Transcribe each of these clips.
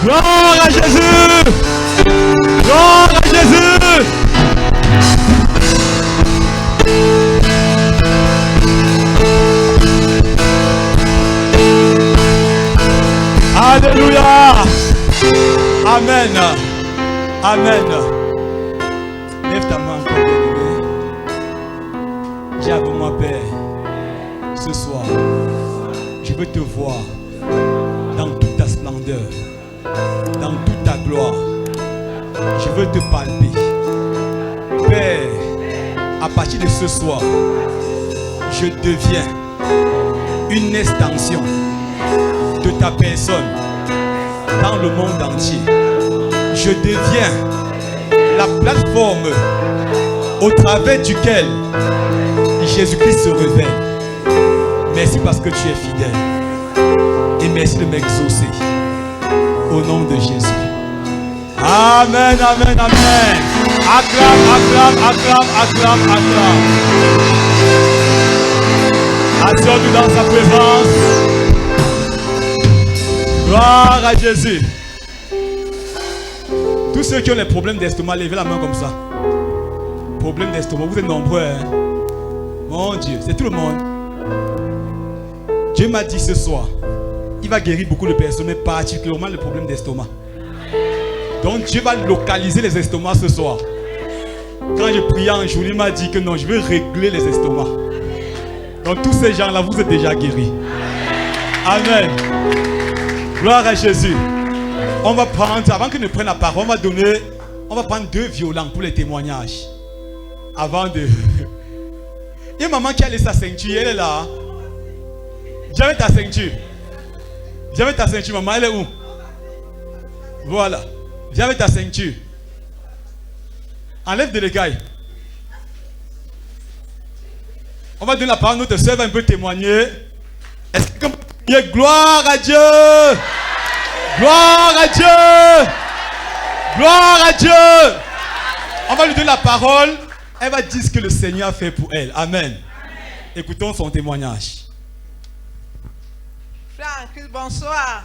Gloire à Jésus! Gloire à Jésus! Alléluia! Amen! Amen! Lève ta main encore, bien-aimé. Dis avec moi, Père, ce soir, je veux te voir dans toute ta splendeur, dans toute ta gloire. Je veux te palper. Père, à partir de ce soir, je deviens une extension de ta personne dans le monde entier. Je deviens la plateforme au travers duquel Jésus-Christ se révèle. Merci parce que tu es fidèle. Et merci de m'exaucer. Au nom de Jésus. Amen, amen, amen. Acclame, acclame, acclame, acclame, acclame. Assure-nous dans sa présence. Gloire à Jésus. Tous ceux qui ont les problèmes d'estomac, levez la main comme ça. Problème d'estomac, vous êtes nombreux. Hein? Mon Dieu, c'est tout le monde. Dieu m'a dit ce soir, il va guérir beaucoup de personnes, mais particulièrement le problème d'estomac. Donc Dieu va localiser les estomacs ce soir. Quand je priais un jour, il m'a dit que non, je veux régler les estomacs. Donc tous ces gens-là, vous êtes déjà guéris. Amen. Gloire à Jésus. On va prendre, avant que nous prenions la parole, on va prendre 2 violons pour les témoignages. Avant de... Il y a une maman qui a laissé sa ceinture, elle est là. J'avais ta ceinture. J'avais ta ceinture, maman, elle est où? Voilà. J'avais ta ceinture. Enlève de l'écaille. On va donner la parole à notre soeur, va un peu témoigner. Est-ce que il y a gloire à Dieu? Gloire à Dieu! Gloire à Dieu! On va lui donner la parole. Elle va dire ce que le Seigneur a fait pour elle. Amen. Écoutons son témoignage. Frère Christ, bonsoir.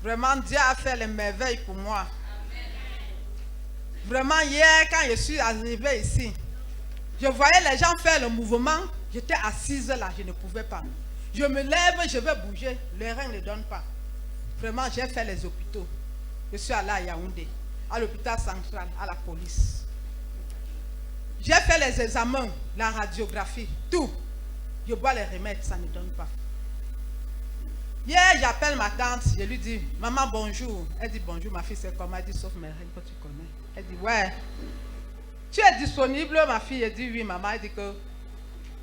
Vraiment, Dieu a fait les merveilles pour moi. Vraiment, hier, quand je suis arrivé ici, je voyais les gens faire le mouvement. J'étais assise là, je ne pouvais pas. Je me lève, je veux bouger. Les reins ne donnent pas. Vraiment, j'ai fait les hôpitaux. Je suis allé à Yaoundé, à l'hôpital central, à la police. J'ai fait les examens, la radiographie, tout. Je bois les remèdes, ça ne donne pas. Hier, j'appelle ma tante, je lui dis, maman, bonjour. Elle dit, bonjour, ma fille, c'est comment? Elle dit, sauf mes règles que tu connais. Elle dit, ouais. Tu es disponible, ma fille? Elle dit, oui, maman. Elle dit que,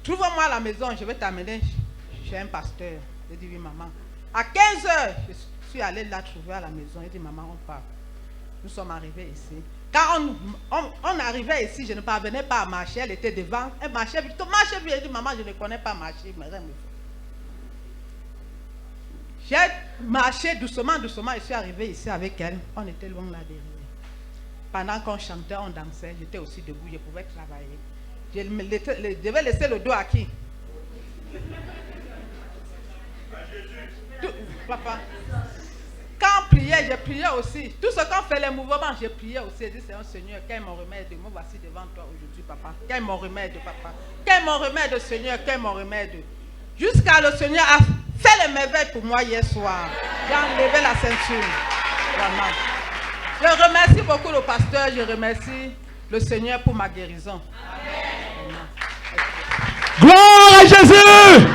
trouve-moi à la maison, je vais t'amener chez un pasteur. Elle dit, oui, maman. À 15 heures, je suis allée la trouver à la maison. Elle dit, maman, on part. Nous sommes arrivés ici. Quand on arrivait ici, je ne parvenais pas à marcher. Elle était devant. Elle marchait vite. Marchez vite. Elle dit, maman, je ne connais pas marcher. Mais rien me fait. J'ai marché doucement, doucement. Je suis arrivé ici avec elle. On était loin là derrière. Pendant qu'on chantait, on dansait. J'étais aussi debout. Je pouvais travailler. Je devais laisser le dos à qui? Papa. Quand on priait, j'ai prié aussi. Tout ce qu'on fait, les mouvements, j'ai prié aussi. J'ai dit, c'est un Seigneur, quel est mon remède? Moi, voici devant toi aujourd'hui, papa. Quel est mon remède, papa? Quel est mon remède, Seigneur? Quel est mon remède? Jusqu'à le Seigneur a fait les merveilles pour moi hier soir. J'ai enlevé la ceinture. Vraiment. Je remercie beaucoup le pasteur. Je remercie le Seigneur pour ma guérison. Amen. Gloire à Jésus!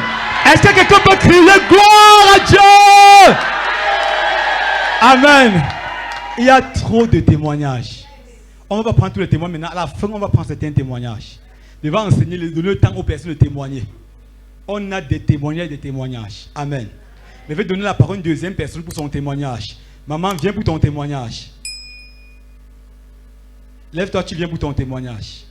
Est-ce que quelqu'un peut crier gloire à Dieu? Amen. Il y a trop de témoignages. On ne va pas prendre tous les témoignages maintenant. À la fin, on va prendre certains témoignages. Il va enseigner, donner le temps aux personnes de témoigner. On a des témoignages, des témoignages. Amen. Mais je vais donner la parole à une deuxième personne pour son témoignage. Maman, viens pour ton témoignage. Lève-toi, tu viens pour ton témoignage.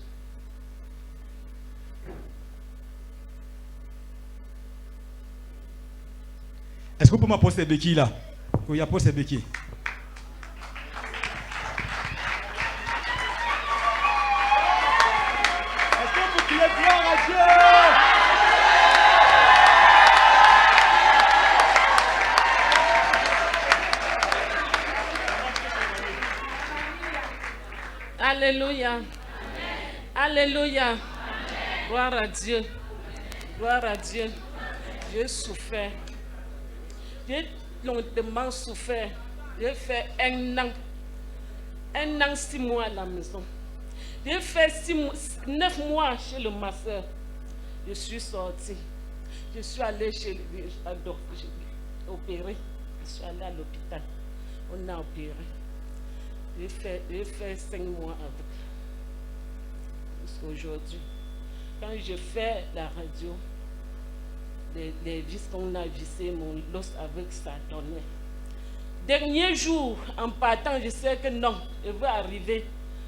Est-ce que vous pouvez m'apporter ces béquilles là? que Yapo Sebeki. Est-ce que vous criez gloire à Dieu? Alléluia. Alléluia. Gloire à Dieu. Gloire à Dieu. J'ai souffert. J'ai longtemps souffert. J'ai fait 1 an. 1 an, 6 mois à la maison. J'ai fait 9 mois chez le masseur. Je suis sortie. Je suis allée chez lui, opéré. Je suis allée à l'hôpital. On a opéré. J'ai fait 5 mois avec. Jusqu'à aujourd'hui. Quand je fais la radio, les vis qu'on a vissé, mon los avec ça donnait. Dernier jour, en partant, je sais que non, il va arriver.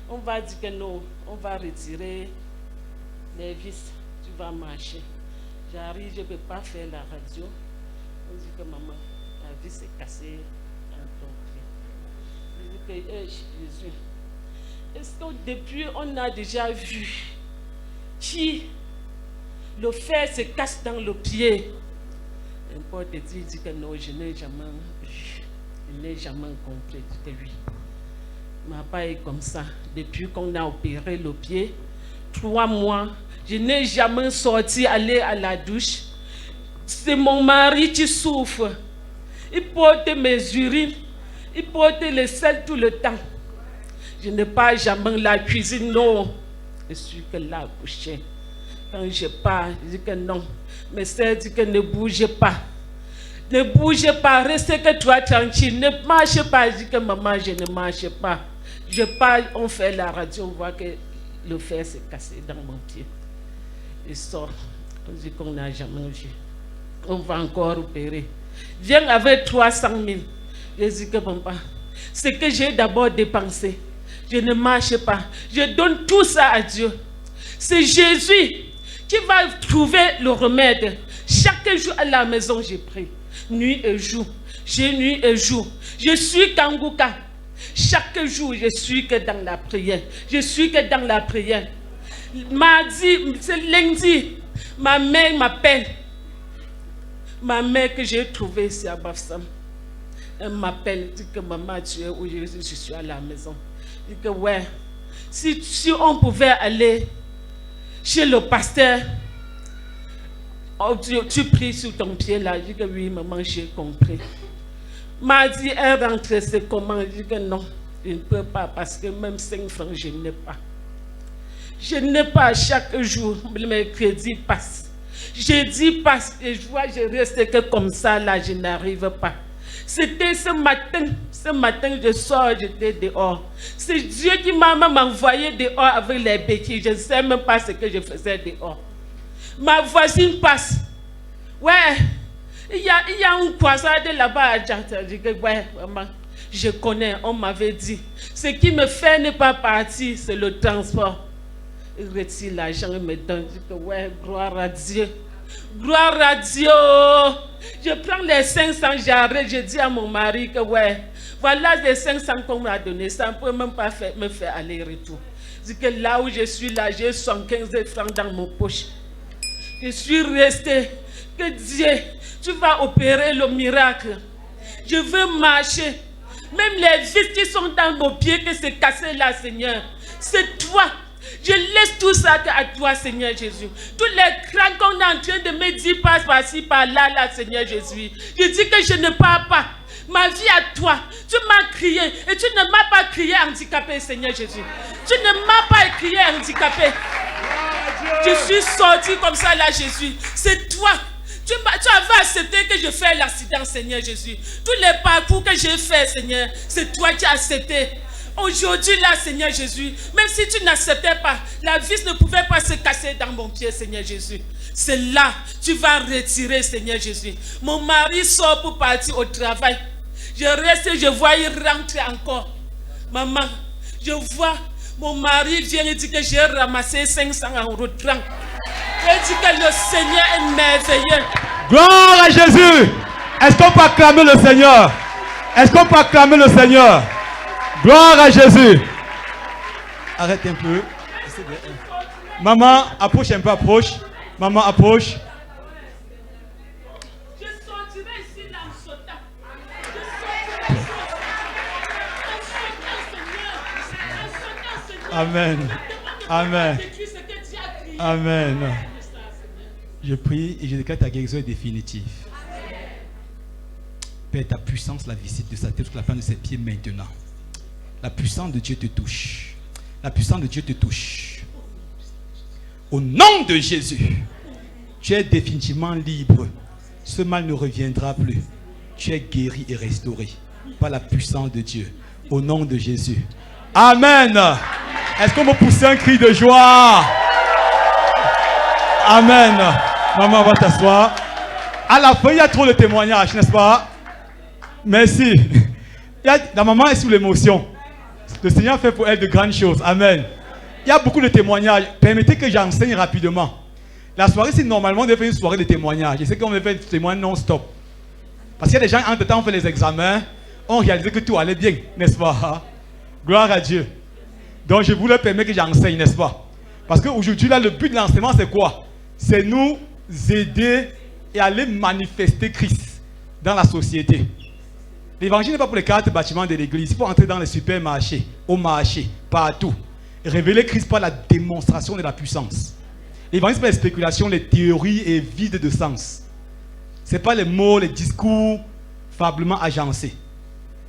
On va dire que non, on va retirer les vis, tu vas marcher. J'arrive, je ne peux pas faire la radio. On dit que maman, la vis est cassée dans ton pied. Je dis que Jésus, est-ce que depuis on a déjà vu qui le fer se casse dans le pied? Un pote dit que non, je n'ai jamais vu, je n'ai jamais compris. Je dis que oui. Ma pas est comme ça. Depuis qu'on a opéré le pied, 3 mois, je n'ai jamais sorti aller à la douche. C'est mon mari qui souffre. Il porte mes urines, il porte le sel tout le temps. Je n'ai pas jamais la cuisine, non. Je suis que là, couché. Quand je pars, je dis que non. Mais c'est dit que ne bougez pas. Ne bougez pas, restez que toi tranquille. Ne marchez pas. Je dis que maman, je ne marche pas. Je parle, on fait la radio, on voit que le fer s'est cassé dans mon pied. Il sort. On dit qu'on n'a jamais vu. On va encore opérer. Viens avec 300 000. Je dis que maman, ce que j'ai d'abord dépensé, je ne marche pas. Je donne tout ça à Dieu. C'est Jésus qui va trouver le remède. Chaque jour à la maison, j'ai pris. Nuit et jour. J'ai nuit et jour. Je suis Kangouka. Chaque jour, je suis que dans la prière. Je suis que dans la prière. Mardi, c'est lundi, ma mère m'appelle. Ma mère que j'ai trouvée ici à Bafsam. Elle m'appelle, dit que maman, tu es où? Je suis à la maison. Je dis que ouais, si on pouvait aller chez le pasteur, oh, tu pries sur ton pied là. Je dis que oui, maman, j'ai compris. M'a dit, elle rentre, c'est comment? Je dis que non, je ne peux pas parce que même 5 francs, je n'ai pas. Je n'ai pas chaque jour, mes crédits passent. Jeudi passe et je vois, je reste que comme ça là, je n'arrive pas. C'était ce matin je sors, j'étais dehors. C'est Dieu qui m'a même envoyé dehors avec les béquilles. Je ne sais même pas ce que je faisais dehors. Ma voisine passe. Ouais, il y a un croisade là-bas à Djata. Je dis que ouais, maman, je connais, on m'avait dit. Ce qui me fait ne pas partir, c'est le transport. Il retire l'argent et me donne. Je dis que ouais, gloire à Dieu. Gloire à Dieu. Je prends les 500, j'arrête, je dis à mon mari que ouais, voilà les 500 qu'on m'a donné, ça ne peut même pas me faire aller-retour. Je dis que là où je suis là, j'ai 115 francs dans mon poche. Je suis resté. Que Dieu, tu vas opérer le miracle. Je veux marcher. Même les vis qui sont dans nos pieds, que c'est cassé là, Seigneur. C'est toi. Je laisse tout ça à toi, Seigneur Jésus. Tous les crânes qu'on est en train de me dire, passe par-ci, par-là, là, Seigneur Jésus. Je dis que je ne pars pas. Ma vie à toi. Tu m'as crié et tu ne m'as pas crié handicapé, Seigneur Jésus. Tu ne m'as pas crié handicapé. Je suis sorti comme ça, là, Jésus. C'est toi. Tu avais accepté que je fasse l'accident, Seigneur Jésus. Tous les parcours que j'ai fait, Seigneur, c'est toi qui as accepté. Aujourd'hui, là, Seigneur Jésus, même si tu n'acceptais pas, la vis ne pouvait pas se casser dans mon pied, Seigneur Jésus. C'est là, tu vas retirer, Seigneur Jésus. Mon mari sort pour partir au travail. Je reste, je vois il rentrer encore. Maman, je vois, mon mari vient et dit que j'ai ramassé 500 en rentrant. Il dit que le Seigneur est merveilleux. Gloire à Jésus. Est-ce qu'on peut acclamer le Seigneur? Est-ce qu'on peut acclamer le Seigneur? Gloire à Jésus. Arrête un peu. Maman, approche un peu, approche. Maman, approche. Je sortirai ici là en sautant. Amen. Amen. Amen. Je prie et je déclare ta guérison est définitive. Père, ta puissance la visite de sa tête jusqu'à la fin de ses pieds maintenant. La puissance de Dieu te touche. La puissance de Dieu te touche. Au nom de Jésus, tu es définitivement libre. Ce mal ne reviendra plus. Tu es guéri et restauré par la puissance de Dieu. Au nom de Jésus. Amen. Est-ce qu'on peut pousser un cri de joie? Amen. Maman, va t'asseoir. À la fin, il y a trop de témoignages, n'est-ce pas? Merci. La maman est sous l'émotion. Le Seigneur fait pour elle de grandes choses. Amen. Il y a beaucoup de témoignages. Permettez que j'enseigne rapidement. La soirée, c'est normalement on devait faire une soirée de témoignages. Je sais qu'on devait faire des témoignages non-stop. Parce qu'il y a des gens, entre-temps, ont fait les examens, ont réalisé que tout allait bien, n'est-ce pas? Gloire à Dieu. Donc, je voulais permettre que j'enseigne, n'est-ce pas? Parce qu'aujourd'hui, là, le but de l'enseignement, c'est quoi? C'est nous aider et aller manifester Christ dans la société. L'évangile n'est pas pour les 4 bâtiments de l'église. Il faut entrer dans les supermarchés, au marché, partout. Et révéler Christ par la démonstration de la puissance. L'évangile, ce n'est pas les spéculations, les théories et vides de sens. Ce n'est pas les mots, les discours faiblement agencés.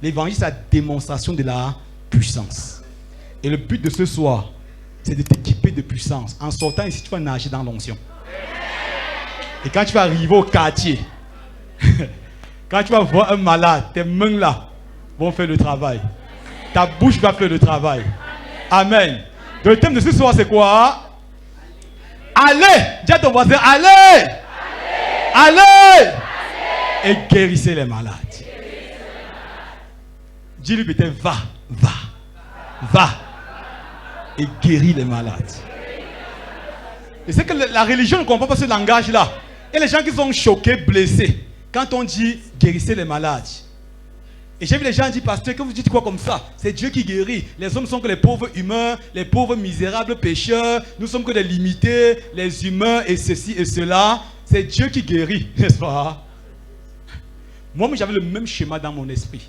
L'évangile, c'est la démonstration de la puissance. Et le but de ce soir, c'est de t'équiper de puissance. En sortant ici, tu vas nager dans l'onction. Et quand tu vas arriver au quartier, quand tu vas voir un malade, tes mains là vont faire le travail. Ta bouche va faire le travail. Amen. Donc le thème de ce soir, c'est quoi? Allez! Dis à ton voisin, allez! Allez! Et guérissez les malades. Dis-lui peut-être, va. Et guéris les malades. Et c'est que la religion ne comprend pas ce langage-là. Et les gens qui sont choqués, blessés, quand on dit guérissez les malades. Et j'ai vu les gens dire, pasteur, que vous dites quoi comme ça? C'est Dieu qui guérit. Les hommes sont que les pauvres humains, les pauvres misérables pécheurs. Nous sommes que les limités, les humains et ceci et cela. C'est Dieu qui guérit, n'est-ce pas? Moi, j'avais le même schéma dans mon esprit.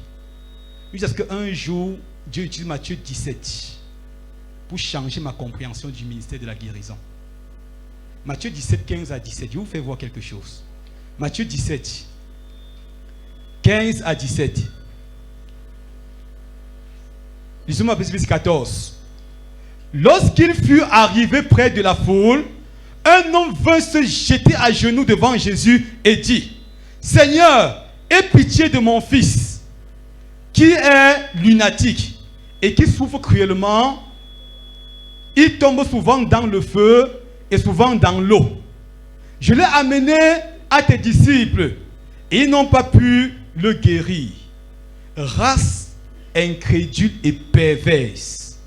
Jusqu'à ce qu'un jour, Dieu utilise Matthieu 17 pour changer ma compréhension du ministère de la guérison. Matthieu 17, 15 à 17. Je vous fais voir quelque chose. Matthieu 17, 15 à 17. Lisons-moi verset 14. Lorsqu'il fut arrivé près de la foule, un homme vint se jeter à genoux devant Jésus et dit, Seigneur, aie pitié de mon fils, qui est lunatique et qui souffre cruellement. Il tombe souvent dans le feu et souvent dans l'eau. Je l'ai amené à tes disciples et ils n'ont pas pu le guérir. Race incrédule et perverse,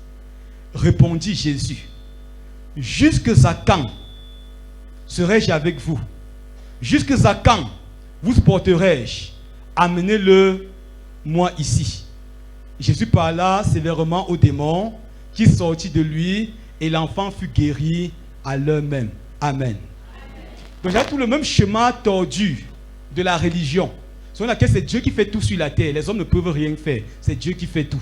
répondit Jésus. Jusqu'à quand serai-je avec vous? Jusqu'à quand vous porterai-je? Amenez-le moi ici. Jésus parla sévèrement au démon qui sortit de lui et l'enfant fut guéri à l'heure même. Amen. Donc j'ai tout le même schéma tordu de la religion, selon laquelle c'est Dieu qui fait tout sur la terre. Les hommes ne peuvent rien faire. C'est Dieu qui fait tout.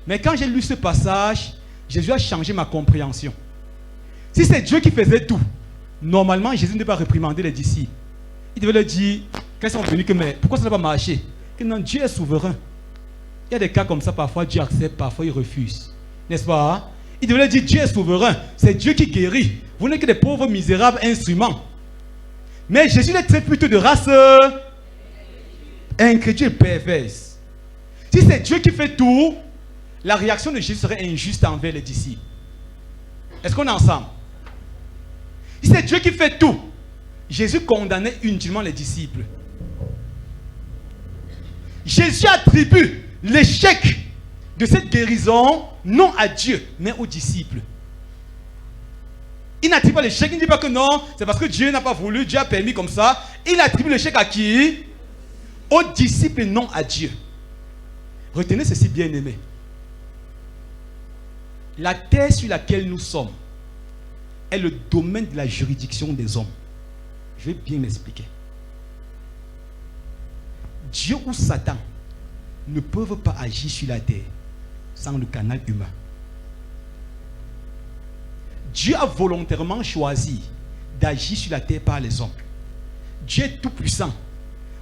Mais quand j'ai lu ce passage, Jésus a changé ma compréhension. Si c'est Dieu qui faisait tout, normalement Jésus ne devait pas réprimander les disciples. Il devait leur dire, quand ils sont venus, que mais pourquoi ça n'a pas marché? Que non, Dieu est souverain. Il y a des cas comme ça, parfois Dieu accepte, parfois il refuse. N'est-ce pas? Il devait leur dire, Dieu est souverain. C'est Dieu qui guérit. Vous n'êtes que des pauvres misérables instruments. Mais Jésus les traite plutôt de race incrédule et perverse. Si c'est Dieu qui fait tout, la réaction de Jésus serait injuste envers les disciples. Est-ce qu'on est ensemble? Si c'est Dieu qui fait tout, Jésus condamnait inutilement les disciples. Jésus attribue l'échec de cette guérison non à Dieu, mais aux disciples. Il n'attribue pas l'échec, il ne dit pas que non, c'est parce que Dieu n'a pas voulu, Dieu a permis comme ça. Il attribue l'échec à qui? aux disciples, non à Dieu. Retenez ceci, bien-aimés. La terre sur laquelle nous sommes est le domaine de la juridiction des hommes. Je vais bien m'expliquer. Dieu ou Satan ne peuvent pas agir sur la terre sans le canal humain. Dieu a volontairement choisi d'agir sur la terre par les hommes. Dieu est tout puissant.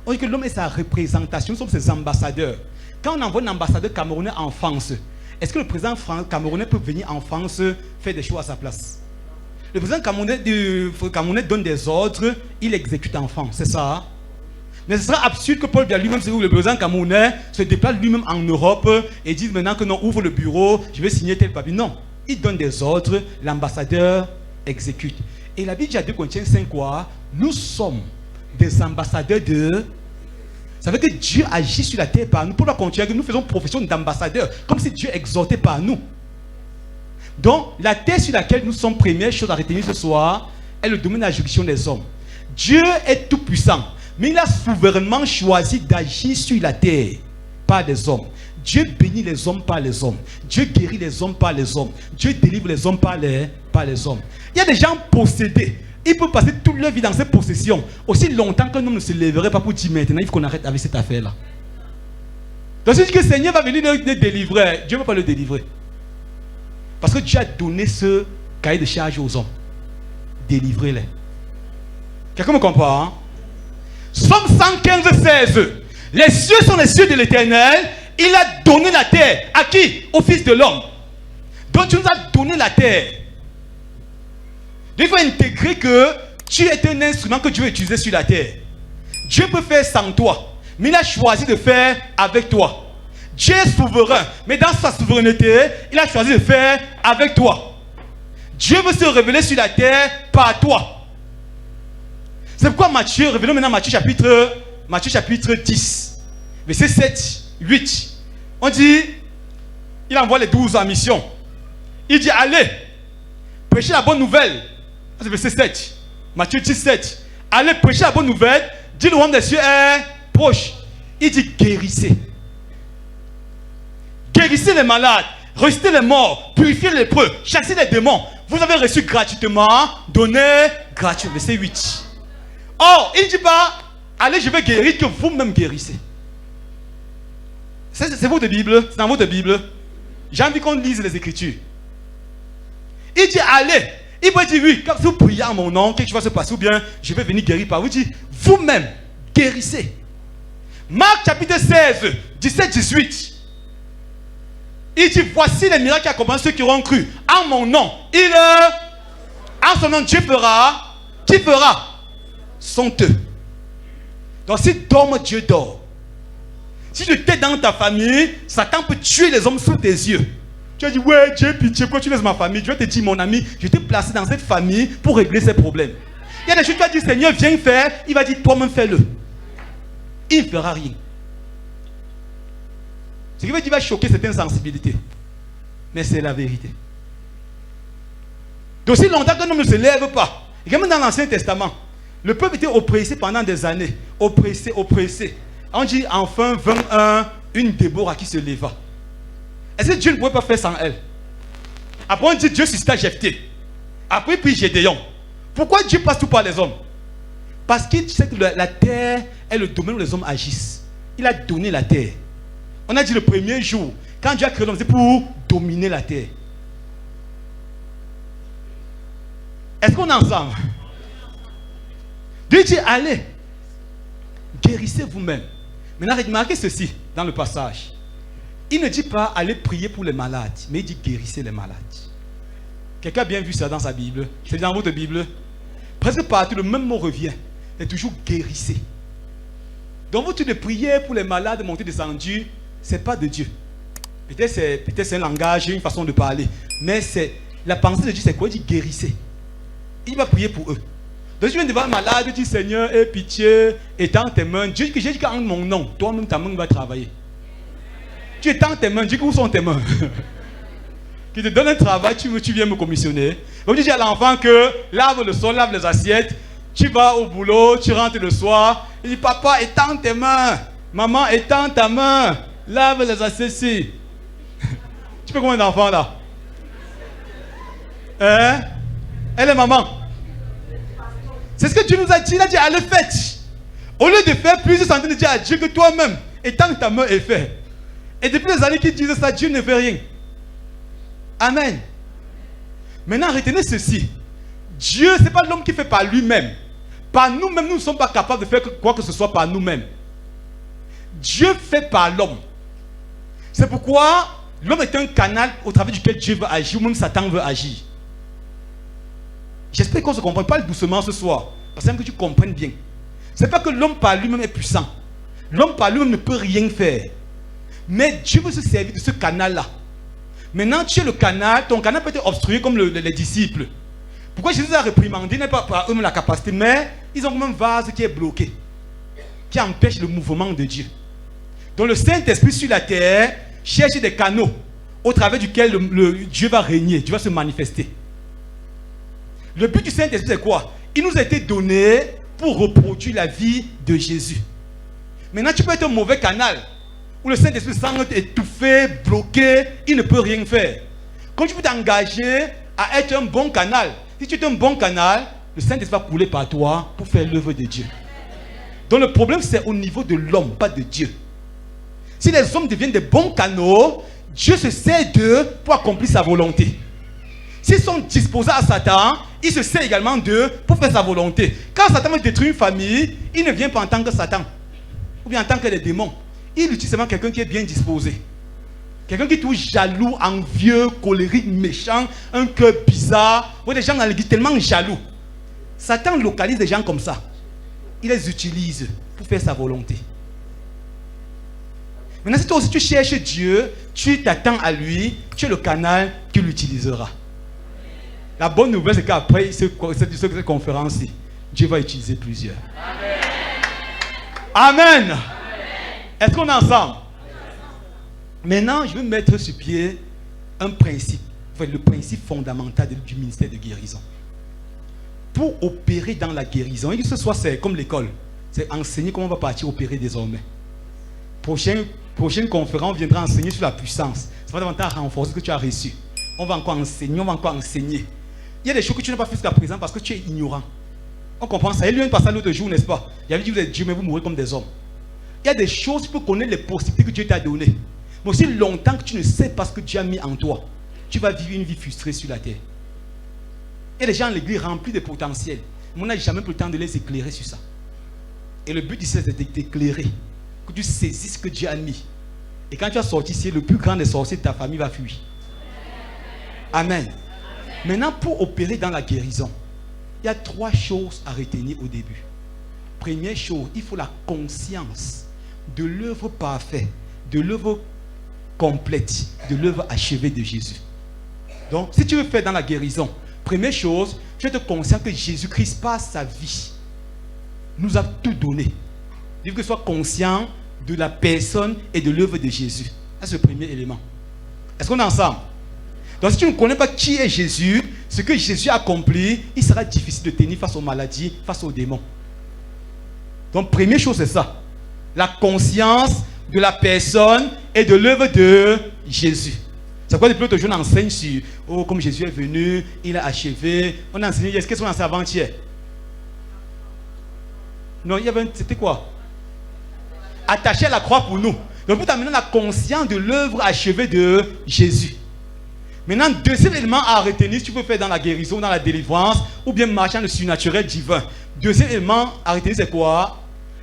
On dit que l'homme est sa représentation, nous sommes ses ambassadeurs. Quand on envoie un ambassadeur camerounais en France, est-ce que le président camerounais peut venir en France faire des choses à sa place? Le président camerounais donne des ordres, il exécute en France, c'est ça? Mais ce sera absurde que Paul Biya lui-même, le président camerounais, se déplace lui-même en Europe et dise maintenant que non, ouvre le bureau, je vais signer tel papier. Non, il donne des ordres, l'ambassadeur exécute. Et la Bible dit à 2 Corinthiens 5 quoi? Nous sommes des ambassadeurs de... Ça veut dire que Dieu agit sur la terre par nous. Pour la continuer, nous faisons profession d'ambassadeur, comme si Dieu exhortait par nous. Donc, la terre sur laquelle nous sommes, première chose à retenir ce soir, est le domaine de la juridiction des hommes. Dieu est tout puissant, mais il a souverainement choisi d'agir sur la terre par les hommes. Dieu bénit les hommes par les hommes. Dieu guérit les hommes par les hommes. Dieu délivre les hommes par les hommes. Il y a des gens possédés. Ils peuvent passer toute leur vie dans cette possession. Aussi longtemps qu'un homme ne se lèverait pas pour dire maintenant, il faut qu'on arrête avec cette affaire-là. Donc si que le Seigneur va venir le délivrer, Dieu ne va pas le délivrer. Parce que Dieu a donné ce cahier de charge aux hommes. Délivrez-les. Quelqu'un me comprend, hein? Somme 115, 16. Les cieux sont les cieux de l'Éternel. Il a donné la terre. À qui? Au Fils de l'homme. Donc tu nous as donné la terre. Il faut intégrer que tu es un instrument que Dieu veut utiliser sur la terre. Dieu peut faire sans toi, mais il a choisi de faire avec toi. Dieu est souverain, mais dans sa souveraineté, il a choisi de faire avec toi. Dieu veut se révéler sur la terre par toi. C'est pourquoi Matthieu, revenons maintenant à Matthieu chapitre 10, verset 7, 8. On dit, il envoie les 12 en mission. Il dit, allez, prêchez la bonne nouvelle. C'est verset 7. Matthieu 17. Allez prêcher la bonne nouvelle. Dit le royaume des cieux est proche. Il dit guérissez. Guérissez les malades. Ressuscitez les morts. Purifiez les lépreux. Chassez les démons. Vous avez reçu gratuitement. Donnez gratuitement. Verset 8. Or, il ne dit pas allez, je vais guérir, que vous-même guérissez. C'est votre Bible. C'est dans votre Bible. J'ai envie qu'on lise les Écritures. Il dit allez. Il peut dire oui, quand vous priez en mon nom, quelque chose va se passer ou bien je vais venir guérir par vous. Il dit vous-même guérissez. Marc chapitre 16, 17, 18. Il dit voici les miracles qui accompagnent ceux qui auront cru. En mon nom, en son nom, Dieu fera. Qui fera? Sont eux. Donc si dorme, Dieu dort. Si tu es dans ta famille, Satan peut tuer les hommes sous tes yeux. Tu as dit, ouais, Dieu, pitié, pourquoi tu laisses ma famille? Je vais te dire, mon ami, je t'ai placé dans cette famille pour régler ces problèmes. Il y a des choses, tu as dit, Seigneur, viens faire. Il va dire, toi-même, fais-le. Il ne fera rien. Ce qui veut dire qu'il va choquer certaines sensibilités. Mais c'est la vérité. D'aussi longtemps qu'un homme ne se lève pas. Et même dans l'Ancien Testament, le peuple était oppressé pendant des années. Oppressé. On dit, enfin, 21, une Déborah qui se leva. Est-ce que Dieu ne pouvait pas faire sans elle? Après on dit Dieu suscita Jephthé. Après puis Gédéon. Pourquoi Dieu passe tout par les hommes? Parce qu'il sait que la terre est le domaine où les hommes agissent. Il a donné la terre. On a dit le premier jour, quand Dieu a créé l'homme, c'est pour dominer la terre. Est-ce qu'on est ensemble? Dieu dit allez, guérissez vous-même. Maintenant remarquez ceci dans le passage. Il ne dit pas allez prier pour les malades, mais il dit guérissez les malades. Quelqu'un a bien vu ça dans sa Bible? C'est dans votre Bible? Presque partout, le même mot revient. C'est toujours guérissez. Donc votre de prier pour les malades montés descendus, ce n'est pas de Dieu. Peut-être c'est un langage, une façon de parler. Mais c'est la pensée de Dieu, c'est quoi? Il dit guérissez. Il va prier pour eux. Donc tu viens devant un malade, tu dis Seigneur, aie pitié, étends tes mains. Dieu dit que j'ai dit qu'en mon nom, toi-même ta main va travailler. Tu étends tes mains, dis que où sont tes mains? Qui te donne un travail, tu viens me commissionner. Donc tu dis à l'enfant que lave le sol, lave les assiettes. Tu vas au boulot, tu rentres le soir. Il dit papa, étends tes mains. Maman, étends ta main. Lave les assiettes. Tu fais combien d'enfants là? Hein? Elle est maman. C'est ce que Dieu nous a dit. Il a dit, allez, faites. Au lieu de faire plusieurs centaines de dire à Dieu que toi-même, étends ta main et fais. Et depuis les années qu'ils disent ça, Dieu ne fait rien. Amen. Maintenant, retenez ceci. Dieu, ce n'est pas l'homme qui fait par lui-même. Par nous-mêmes, nous ne sommes pas capables de faire quoi que ce soit par nous-mêmes. Dieu fait par l'homme. C'est pourquoi l'homme est un canal au travers duquel Dieu veut agir, ou même Satan veut agir. J'espère qu'on se comprend. Parle doucement ce soir. Parce que tu comprennes bien. Ce n'est pas que l'homme par lui-même est puissant. L'homme par lui-même ne peut rien faire. Mais Dieu veut se servir de ce canal-là. Maintenant, tu es le canal. Ton canal peut être obstrué comme les disciples. Pourquoi Jésus a réprimandé? N'est pas par eux-mêmes la capacité, mais ils ont comme un vase qui est bloqué, qui empêche le mouvement de Dieu. Donc le Saint-Esprit sur la terre cherche des canaux au travers duquel Dieu va régner, Dieu va se manifester. Le but du Saint-Esprit, c'est quoi? Il nous a été donné pour reproduire la vie de Jésus. Maintenant, tu peux être un mauvais canal, où le Saint-Esprit semble étouffé, bloqué, il ne peut rien faire. Quand tu peux t'engager à être un bon canal, si tu es un bon canal, le Saint-Esprit va couler par toi pour faire l'œuvre de Dieu. Donc le problème, c'est au niveau de l'homme, pas de Dieu. Si les hommes deviennent des bons canaux, Dieu se sert d'eux pour accomplir sa volonté. S'ils sont disposés à Satan, il se sert également d'eux pour faire sa volonté. Quand Satan veut détruire une famille, il ne vient pas en tant que Satan, ou bien en tant que les démons. Il utilise seulement quelqu'un qui est bien disposé. Quelqu'un qui est tout jaloux, envieux, colérique, méchant, un cœur bizarre. Vous voyez des gens dans l'église tellement jaloux. Satan localise des gens comme ça. Il les utilise pour faire sa volonté. Maintenant, si toi aussi tu cherches Dieu, tu t'attends à lui, tu es le canal qu'il utilisera. La bonne nouvelle, c'est qu'après cette conférence-ci, Dieu va utiliser plusieurs. Amen. Amen. Est-ce qu'on est ensemble? Maintenant, je vais mettre sur pied un principe, le principe fondamental du ministère de guérison. Pour opérer dans la guérison, et que ce soit c'est comme l'école, c'est enseigner comment on va partir opérer désormais. Prochaine conférence, on viendra enseigner sur la puissance. Ça va davantage renforcer ce que tu as reçu. On va encore enseigner, Il y a des choses que tu n'as pas fait jusqu'à présent parce que tu es ignorant. On comprend ça. Il y a eu un passage l'autre jour, n'est-ce pas? Il avait dit vous êtes Dieu, mais vous mourrez comme des hommes. Il y a des choses, tu peux connaître les possibilités que Dieu t'a données. Mais aussi longtemps que tu ne sais pas ce que Dieu a mis en toi, tu vas vivre une vie frustrée sur la terre. Il y a des gens à l'église remplis de potentiel. Mais on n'a jamais pris le temps de les éclairer sur ça. Et le but ici, c'est de t'éclairer. Que tu saisisses ce que Dieu a mis. Et quand tu as sorti ici, le plus grand des sorciers de ta famille va fuir. Amen. Maintenant, pour opérer dans la guérison, il y a 3 choses à retenir au début. Première chose, il faut la conscience de l'œuvre parfaite, de l'œuvre complète, de l'œuvre achevée de Jésus. Donc, si tu veux faire dans la guérison, première chose, tu es conscient que Jésus-Christ, par sa vie, nous a tout donné. Il faut que tu sois conscient de la personne et de l'œuvre de Jésus. C'est le premier élément. Est-ce qu'on est ensemble? Donc si tu ne connais pas qui est Jésus, ce que Jésus a accompli, il sera difficile de tenir face aux maladies, face aux démons. Donc première chose c'est ça. La conscience de la personne et de l'œuvre de Jésus. C'est pourquoi depuis l'autre jour on enseigne sur comme Jésus est venu, il a achevé. On a enseigné, qu'est-ce qu'on a enseigné avant-hier? Non, c'était quoi? Attaché à la croix pour nous. Donc pour t'amener la conscience de l'œuvre achevée de Jésus. Maintenant, deuxième élément à retenir, si tu veux faire dans la guérison, dans la délivrance, ou bien marcher dans le surnaturel divin. Deuxième élément à retenir, c'est quoi?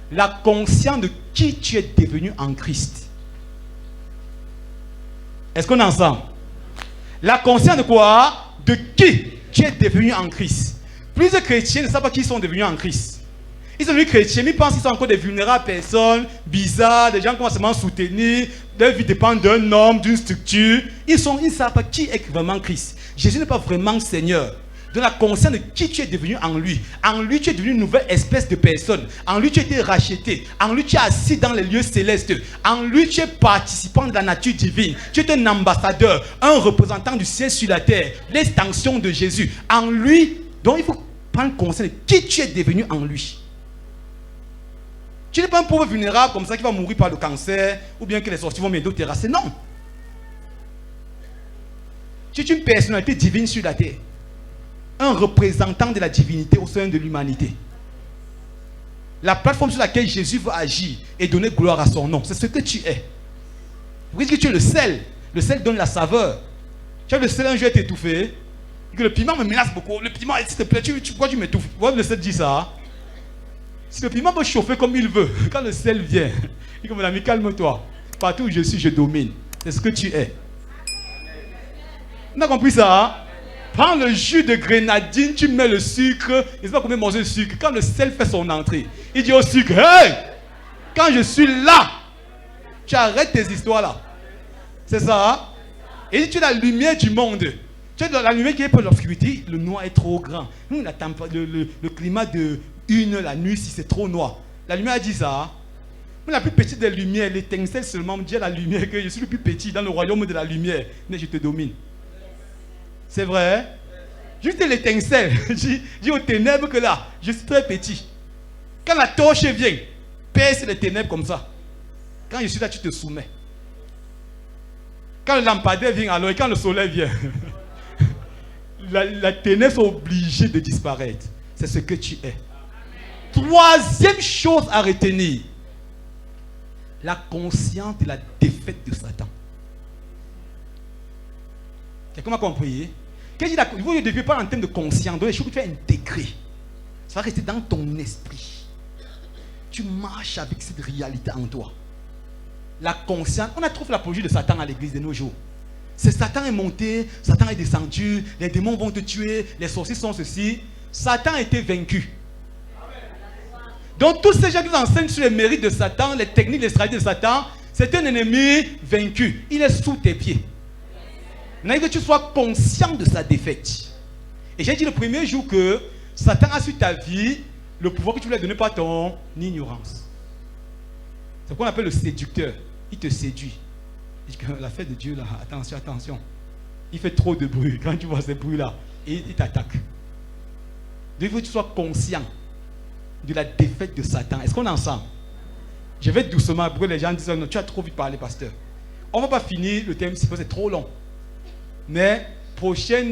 La conscience de qui tu es devenu en Christ. Est-ce qu'on est ensemble? La conscience de quoi? De qui tu es devenu en Christ. Plusieurs chrétiens ne savent pas qui ils sont devenus en Christ. Ils sont devenus chrétiens, mais ils pensent qu'ils sont encore des vulnérables personnes, bizarres, des gens qui commencent à soutenir, leur vie dépend d'un homme, d'une structure. Ils ne savent pas qui est vraiment Christ. Jésus n'est pas vraiment Seigneur. De la conscience de qui tu es devenu en lui. En lui, tu es devenu une nouvelle espèce de personne. En lui, tu as été racheté. En lui, tu es assis dans les lieux célestes. En lui, tu es participant de la nature divine. Tu es un ambassadeur, un représentant du ciel sur la terre, l'extension de Jésus. En lui, donc il faut prendre conscience de qui tu es devenu en lui. Tu n'es pas un pauvre vulnérable comme ça qui va mourir par le cancer ou bien que les sorciers vont bientôt terrasser. Non. Tu es une personnalité divine sur la terre. Un représentant de la divinité au sein de l'humanité. La plateforme sur laquelle Jésus veut agir et donner gloire à son nom, c'est ce que tu es. Vous dites que tu es le sel. Le sel donne la saveur. Tu as le sel, un jour t'étouffer. Que le piment me menace beaucoup. Le piment, s'il te plaît, pourquoi tu m'étouffes? Pourquoi le sel dit ça? Si le piment peut chauffer comme il veut, quand le sel vient, il dit mon ami, calme-toi. Partout où je suis, je domine. C'est ce que tu es. On a compris ça? Prends le jus de grenadine, tu mets le sucre. Il ne sait pas combien manger le sucre. Quand le sel fait son entrée, il dit au sucre, hey! Quand je suis là, tu arrêtes tes histoires là. C'est ça? Et il dit, tu es la lumière du monde. Tu es la lumière qui est pour l'obscurité. Le noir est trop grand. Nous, le climat de la nuit, si c'est trop noir. La lumière a dit ça. La plus petite des lumières, l'étincelle seulement me dit à la lumière que je suis le plus petit dans le royaume de la lumière. Mais je te domine. C'est vrai? Juste l'étincelle. Dis aux ténèbres que là, je suis très petit. Quand la torche vient, perce les ténèbres comme ça. Quand je suis là, tu te soumets. Quand le lampadaire vient alors et quand le soleil vient, la ténèbres sont obligées de disparaître. C'est ce que tu es. Troisième chose à retenir. La conscience de la défaite de Satan. Quelqu'un m'a compris? Vous ne devez pas en termes de conscience, dans les choses que tu as intégrées. Ça va rester dans ton esprit. Tu marches avec cette réalité en toi. La conscience, on a trouvé l'apologie de Satan à l'église de nos jours. C'est Satan est monté, Satan est descendu, les démons vont te tuer, les sorciers sont ceci. Satan a été vaincu. Donc tous ces gens qui nous enseignent sur les mérites de Satan, les techniques, les stratégies de Satan, c'est un ennemi vaincu. Il est sous tes pieds. Maintenant que tu sois conscient de sa défaite. Et j'ai dit le premier jour que Satan a sur ta vie le pouvoir que tu voulais donner par ton ignorance. C'est ce qu'on appelle le séducteur. Il te séduit. Il dit que la fête de Dieu là, attention, attention. Il fait trop de bruit. Quand tu vois ces bruits-là, il t'attaque. Donc il faut que tu sois conscient de la défaite de Satan. Est-ce qu'on est ensemble? Je vais doucement, pour que les gens disent non, tu as trop vite parlé, pasteur. On ne va pas finir le thème, c'est trop long. Mais prochain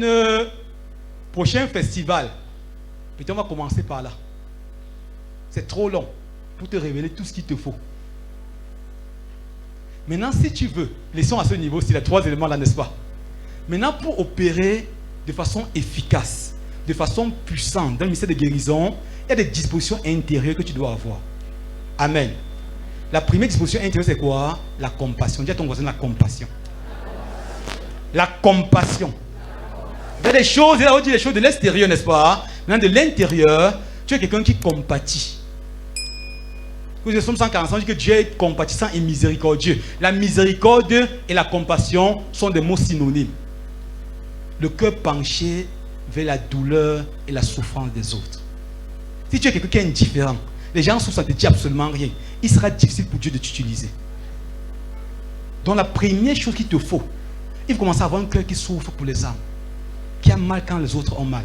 festival, peut-être on va commencer par là. C'est trop long pour te révéler tout ce qu'il te faut. Maintenant, si tu veux, laissons à ce niveau, c'est les trois éléments là, n'est-ce pas? Maintenant, pour opérer de façon efficace, de façon puissante dans le ministère de guérison, il y a des dispositions intérieures que tu dois avoir. Amen. La première disposition intérieure, c'est quoi? La compassion. Dis à ton voisin la compassion. La compassion. Il y a des choses, il y a des choses de l'extérieur, n'est-ce pas? Maintenant, de l'intérieur, tu es quelqu'un qui compatit. Nous sommes 145, on dit que Dieu est compatissant et miséricordieux. La miséricorde et la compassion sont des mots synonymes. Le cœur penché vers la douleur et la souffrance des autres. Si tu es quelqu'un qui est indifférent, les gens souffrent, ça ne te dit absolument rien. Il sera difficile pour Dieu de t'utiliser. Donc la première chose qu'il te faut, il faut commencer à avoir un cœur qui souffre pour les âmes, qui a mal quand les autres ont mal.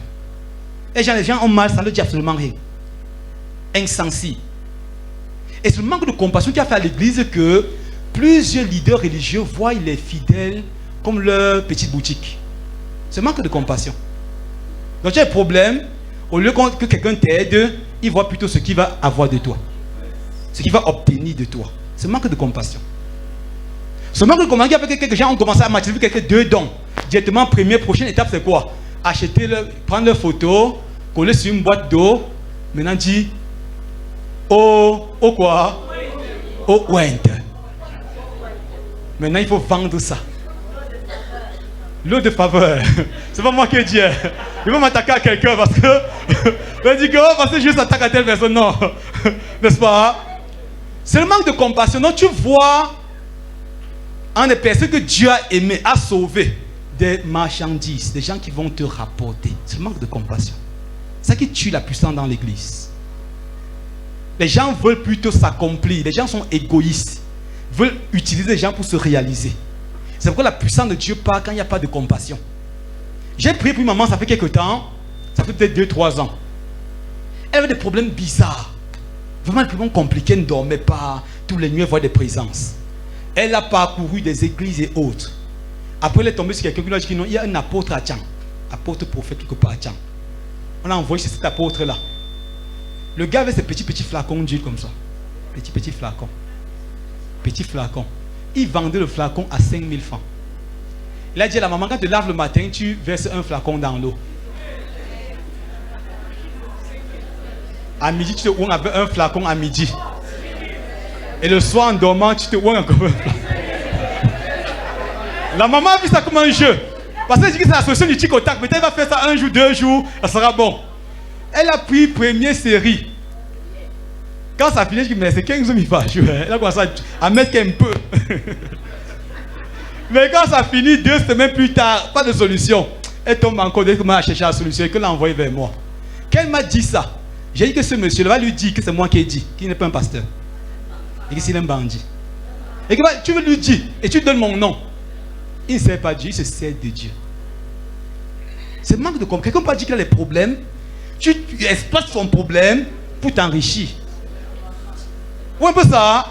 Les gens ont mal, ça ne dit absolument rien. Insensible. Et ce manque de compassion qui a fait à l'église que plusieurs leaders religieux voient les fidèles comme leur petite boutique. Ce manque de compassion. Donc tu as un problème, au lieu que quelqu'un t'aide, il voit plutôt ce qu'il va avoir de toi. Ce qu'il va obtenir de toi. Ce manque de compassion. Ce manque de compassion qui a fait que quelques gens ont commencé à matérialiser quelques deux dons. Directement, prochaine étape, c'est quoi? Prendre leur photo, coller sur une boîte d'eau, maintenant dit quoi? Au Wend. Maintenant, il faut vendre ça. L'eau de faveur. C'est pas moi qui dis. Il va m'attaquer à quelqu'un parce que. Il dit que parce que je s'attaque à telle personne. Non. N'est-ce pas? C'est le manque de compassion. Donc, tu vois en des personnes que Dieu a aimé, a sauvé, des marchandises, des gens qui vont te rapporter. C'est le manque de compassion. C'est ça qui tue la puissance dans l'église. Les gens veulent plutôt s'accomplir. Les gens sont égoïstes. Veulent utiliser les gens pour se réaliser. C'est pourquoi la puissance de Dieu part quand il n'y a pas de compassion. J'ai prié pour une maman, ça fait quelques temps. Ça fait peut-être 2-3 ans. Elle avait des problèmes bizarres. vraiment compliqué, elle ne dormait pas. Tous les nuits, elle voyait des présences. Elle a parcouru des églises et autres. Après, elle est tombée sur quelqu'un qui lui a dit non, il y a un apôtre à Tchang. Apôtre prophète quelque part à Tchang. On a envoyé chez cet apôtre-là. Le gars avait ses petits flacons d'huile comme ça. Petits flacons. Petits flacons. Il vendait le flacon à 5000 francs. Il a dit à la maman, quand tu te laves le matin, tu verses un flacon dans l'eau. À midi, tu te ouins avec un flacon à midi. Et le soir, en dormant, tu te ouins encore un flacon. La maman a vu ça comme un jeu. Parce qu'elle dit que c'est la solution du tic au tac. Peut-être elle va faire ça 1 jour, 2 jours, ça sera bon. Elle a pris première série. Quand ça finit, je dis, mais c'est 15 000 par jour. Elle a commencé à mettre un peu. Mais quand ça finit, 2 semaines plus tard, pas de solution. Elle tombe encore, elle commence à chercher la solution et qu'elle l'a envoyé vers moi. Quand elle m'a dit ça, j'ai dit que ce monsieur-là va lui dire que c'est moi qui ai dit, qu'il n'est pas un pasteur. Et que c'est un bandit. Et que tu veux lui dire, et tu donnes mon nom. Il ne sait pas Dieu, il se sert de Dieu. C'est manque de compréhension. Quelqu'un peut dire qu'il a des problèmes, tu exploites son problème pour t'enrichir. Ou un peu ça.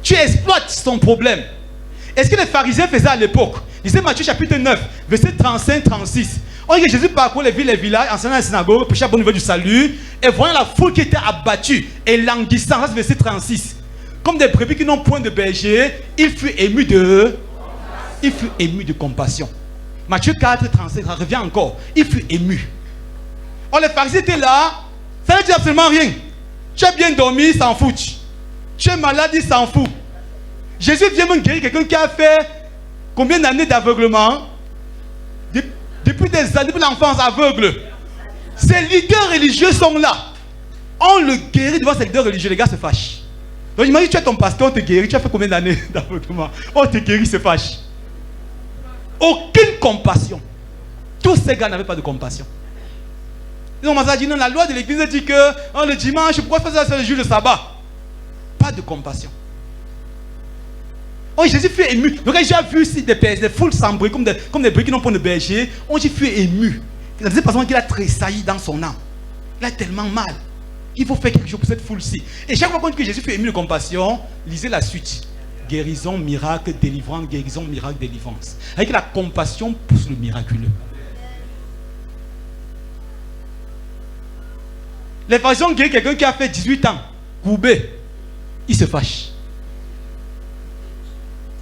Tu exploites son problème. Est-ce que les pharisiens faisaient à l'époque? Lisez Matthieu chapitre 9, verset 35-36. On dit que Jésus parcourt les villes et les villages, enseignant à la synagogue, prêchant la bonne nouvelle du salut, et voyant la foule qui était abattue et languissant, ça c'est verset 36. Comme des brebis qui n'ont point de berger, il fut ému de compassion. Matthieu 4, 35, ça revient encore. Il fut ému. Oh, les pharisiens étaient là, ça ne dit absolument rien. Tu as bien dormi, ils s'en foutent. Tu es malade, ils s'en foutent. Jésus vient même guérir quelqu'un qui a fait combien d'années d'aveuglement? Depuis des années, depuis l'enfance aveugle. Ces leaders religieux sont là. On le guérit devant ces leaders religieux, les gars se fâchent. Donc imagine, tu es ton pasteur, on te guérit, tu as fait combien d'années d'aveuglement? On te guérit, se fâche. Aucune compassion. Tous ces gars n'avaient pas de compassion. Ils ont commencé à dire non, la loi de l'église dit que le dimanche, pourquoi faire ça sur le jour de sabbat? Pas de compassion. Oh, Jésus fut ému. Donc, j'ai vu ici des foules s'embrouiller comme des brebis qui n'ont pas de berger. Oh, Jésus fut ému. La deuxième personne qu'il a tressailli dans son âme. Il a tellement mal. Il faut faire quelque chose pour cette foule-ci. Et chaque fois que Jésus fut ému de compassion, lisez la suite. Guérison, miracle, délivrance, guérison, miracle, délivrance. Avec la compassion pousse le miraculeux. Les pharisiens ont guéri quelqu'un qui a fait 18 ans, courbé. Il se fâche.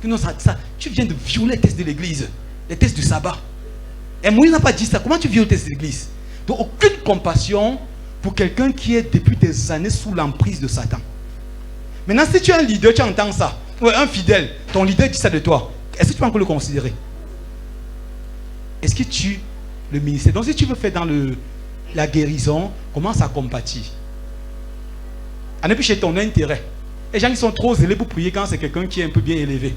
Non, ça, tu viens de violer les textes de l'église, les textes du sabbat. Et Moïse n'a pas dit ça. Comment tu violes les textes de l'église? Donc, aucune compassion pour quelqu'un qui est depuis des années sous l'emprise de Satan. Maintenant, si tu es un leader, tu entends ça. Ouais, un fidèle, ton leader dit ça de toi. Est-ce que tu peux encore le considérer? Est-ce que le ministère? Donc, si tu veux faire dans la guérison, commence à compatir. À ne plus chez ton intérêt. Les gens qui sont trop zélés pour prier quand c'est quelqu'un qui est un peu bien élevé.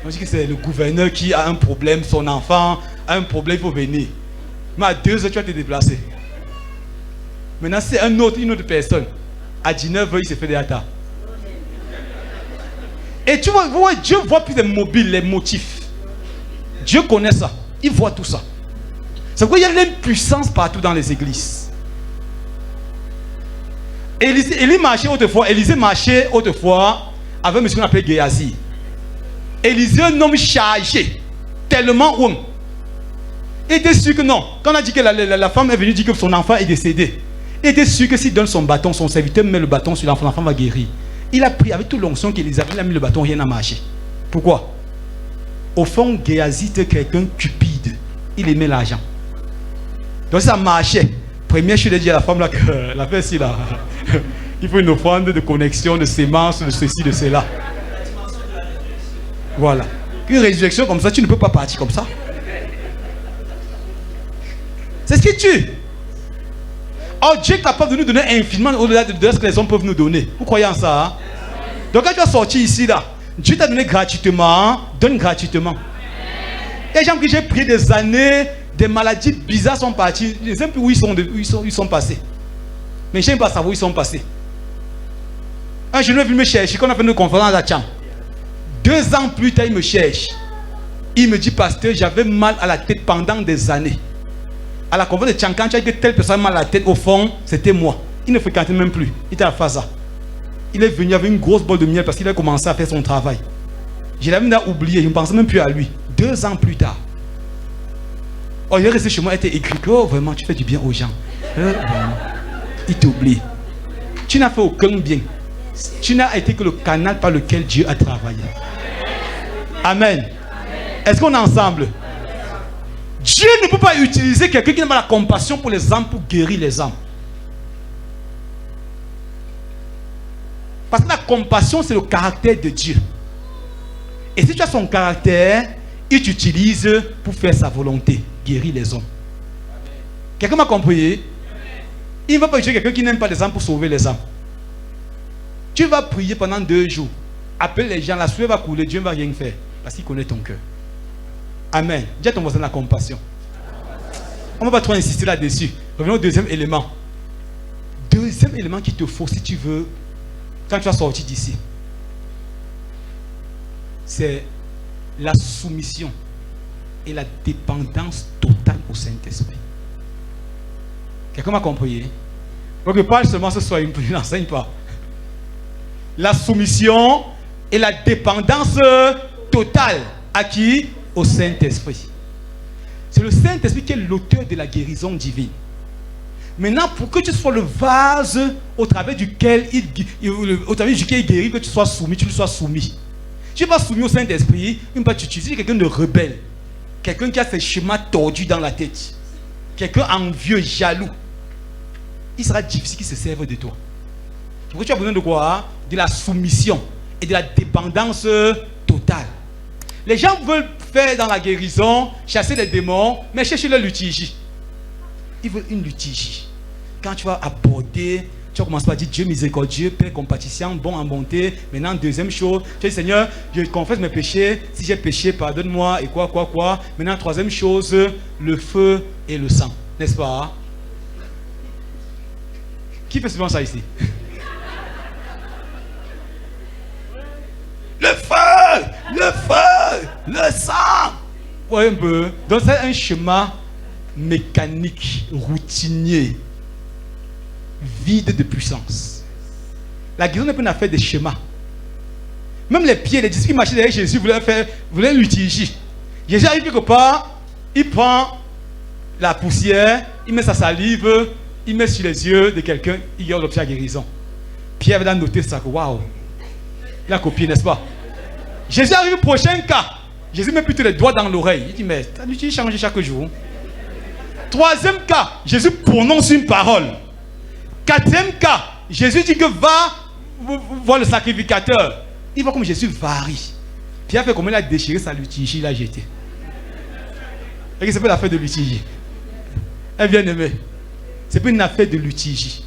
On dit que c'est le gouverneur qui a un problème, son enfant a un problème, il faut venir. Mais à 2 heures, tu vas te déplacer. Maintenant, c'est une autre personne. À 19 heures, il se fait des attaques. Et tu vois, Dieu voit plus les mobiles, les motifs. Dieu connaît ça. Il voit tout ça. C'est pourquoi il y a l'impuissance partout dans les églises. Élisée marchait autrefois avec un monsieur qu'on appelait Géasi. Élisée, un homme chargé, tellement homme. Il était sûr que non. Quand on a dit que la femme est venue dire que son enfant est décédé, il était sûr que s'il donne son bâton, son serviteur met le bâton sur l'enfant, l'enfant va guérir. Il a pris avec toute l'onction qu'Élisée avait, il a mis le bâton, rien n'a marché. Pourquoi? Au fond, Géasi était quelqu'un cupide. Il aimait l'argent. Donc ça marchait. Première chose, il dit à la femme là, que la fête ici là, il faut une offrande de connexion, de sémence, de ceci, de cela. Voilà. Une résurrection comme ça, tu ne peux pas partir comme ça. C'est ce qui tue. Oh, Dieu est capable de nous donner infiniment au-delà de ce que les hommes peuvent nous donner. Vous croyez en ça? Hein? Donc quand tu vas sortir ici là, Dieu t'a donné gratuitement, donne gratuitement. Il y a des gens que j'ai prié des années, des maladies bizarres sont parties. Je ne sais plus où ils sont passés. Mais je n'aime pas savoir où ils sont passés. Un jeune est venu me chercher quand on a fait une conférence à Tchang. 2 ans plus tard, il me cherche. Il me dit, pasteur, j'avais mal à la tête pendant des années. À la conférence de Tchankan, tu as dit que telle personne a mal à la tête. Au fond, c'était moi. Il ne fréquentait même plus. Il était à Faza. Il est venu avec une grosse bolle de miel parce qu'il a commencé à faire son travail. Je l'avais même oublié. Je ne pensais même plus à lui. 2 ans plus tard. Oh, il est resté chez moi. Il était écrit. Oh, vraiment, tu fais du bien aux gens. Il t'oublie. Tu n'as fait aucun bien. Tu n'as été que le canal par lequel Dieu a travaillé. Amen. Est-ce qu'on est ensemble? Dieu ne peut pas utiliser quelqu'un qui n'a pas la compassion pour les âmes pour guérir les âmes. Parce que la compassion, c'est le caractère de Dieu. Et si tu as son caractère, il t'utilise pour faire sa volonté, guérir les hommes. Quelqu'un m'a compris? Il ne va pas utiliser quelqu'un qui n'aime pas les âmes pour sauver les âmes. Tu vas prier pendant 2 jours. Appelle les gens, la sueur va couler, Dieu ne va rien faire. Parce qu'il connaît ton cœur. Amen. Dis à ton voisin la compassion. On ne va pas trop insister là-dessus. Revenons au deuxième élément. Deuxième élément qu'il te faut si tu veux, quand tu vas sortir d'ici, c'est la soumission et la dépendance totale au Saint-Esprit. Quelqu'un m'a compris? Donc je parle seulement ce soir, il n'enseigne pas. La soumission et la dépendance totale à qui? Au Saint-Esprit. C'est le Saint-Esprit qui est l'auteur de la guérison divine. Maintenant, pour que tu sois le vase au travers duquel il guérit, que tu sois soumis, tu lui sois soumis. Tu n'es pas soumis au Saint-Esprit, il ne va pas t'utiliser quelqu'un de rebelle, quelqu'un qui a ses schémas tordus dans la tête, quelqu'un envieux, jaloux. Il sera difficile qu'il se serve de toi. Pourquoi tu as besoin de quoi? De la soumission et de la dépendance totale. Les gens veulent faire dans la guérison, chasser les démons, mais chercher le lutigie. Ils veulent une lutigie. Quand tu vas aborder, tu vas commencer par dire Dieu miséricordieux, Père compatissant, bon en bonté. Maintenant, deuxième chose, tu dis Seigneur, je confesse mes péchés. Si j'ai péché, pardonne-moi et quoi. Maintenant, troisième chose, le feu et le sang. N'est-ce pas? Qui fait souvent ça ici? Le sang. Ouais, un peu. Donc c'est un schéma mécanique, routinier, vide de puissance. La guérison n'est pas une affaire de schéma. Même les pieds, les disciples qui marchaient derrière Jésus voulaient l'utiliser. Jésus arrive quelque part, il prend la poussière, il met sa salive, il met sur les yeux de quelqu'un, il garde l'objet à guérison. Pierre va noter ça, waouh, il a copié, n'est-ce pas? Jésus arrive au prochain cas. Jésus met plutôt les doigts dans l'oreille. Il dit, mais tu changes chaque jour. Troisième cas, Jésus prononce une parole. Quatrième cas, Jésus dit que va voir le sacrificateur. Il voit comme Jésus varie. Pierre fait comme il a déchiré sa lutigie, il a jeté. Et c'est pas l'affaire de lutigie. Elle vient aimer. C'est pas une affaire de lutigie.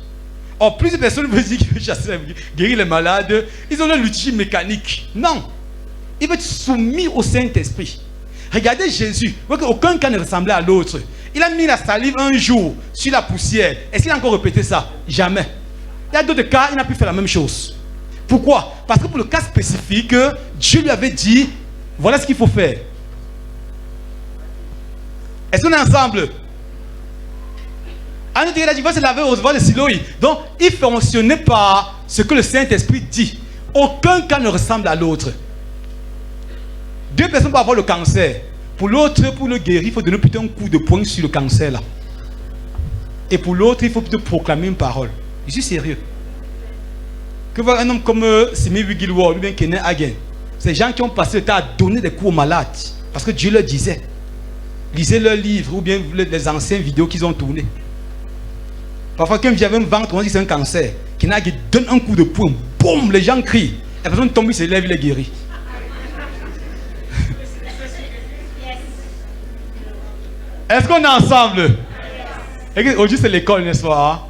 Or, plusieurs personnes veulent dire qu'ils veulent chasser, guérir les malades. Ils ont le lutigie mécanique. Non. Il veut être soumis au Saint-Esprit. Regardez Jésus. Aucun cas ne ressemblait à l'autre. Il a mis la salive un jour sur la poussière. Est-ce qu'il a encore répété ça? Jamais. Il y a d'autres cas, il n'a pu faire la même chose. Pourquoi? Parce que pour le cas spécifique, Dieu lui avait dit, voilà ce qu'il faut faire. Est-ce qu'on est ensemble? Un autre, il a dit, va se laver au reservoir de Siloï. Donc, il fonctionnait par ce que le Saint-Esprit dit. Aucun cas ne ressemble à l'autre. 2 personnes peuvent avoir le cancer. Pour l'autre, pour le guérir, il faut donner plutôt un coup de poing sur le cancer là. Et pour l'autre, il faut plutôt proclamer une parole. Je suis sérieux. Que voir un homme comme Simi Wigilward ou bien Kenneth Hagin. Ces gens qui ont passé le temps à donner des coups aux malades. Parce que Dieu leur disait. Lisez leurs livres ou bien les anciennes vidéos qu'ils ont tournées. Parfois, quand j'avais un ventre, on dit que c'est un cancer. Kenneth Hagin donne un coup de poing. Boum, les gens crient. La personne tombe, il se lève, il est guéri. Est-ce qu'on est ensemble? Aujourd'hui, c'est l'école, n'est-ce pas?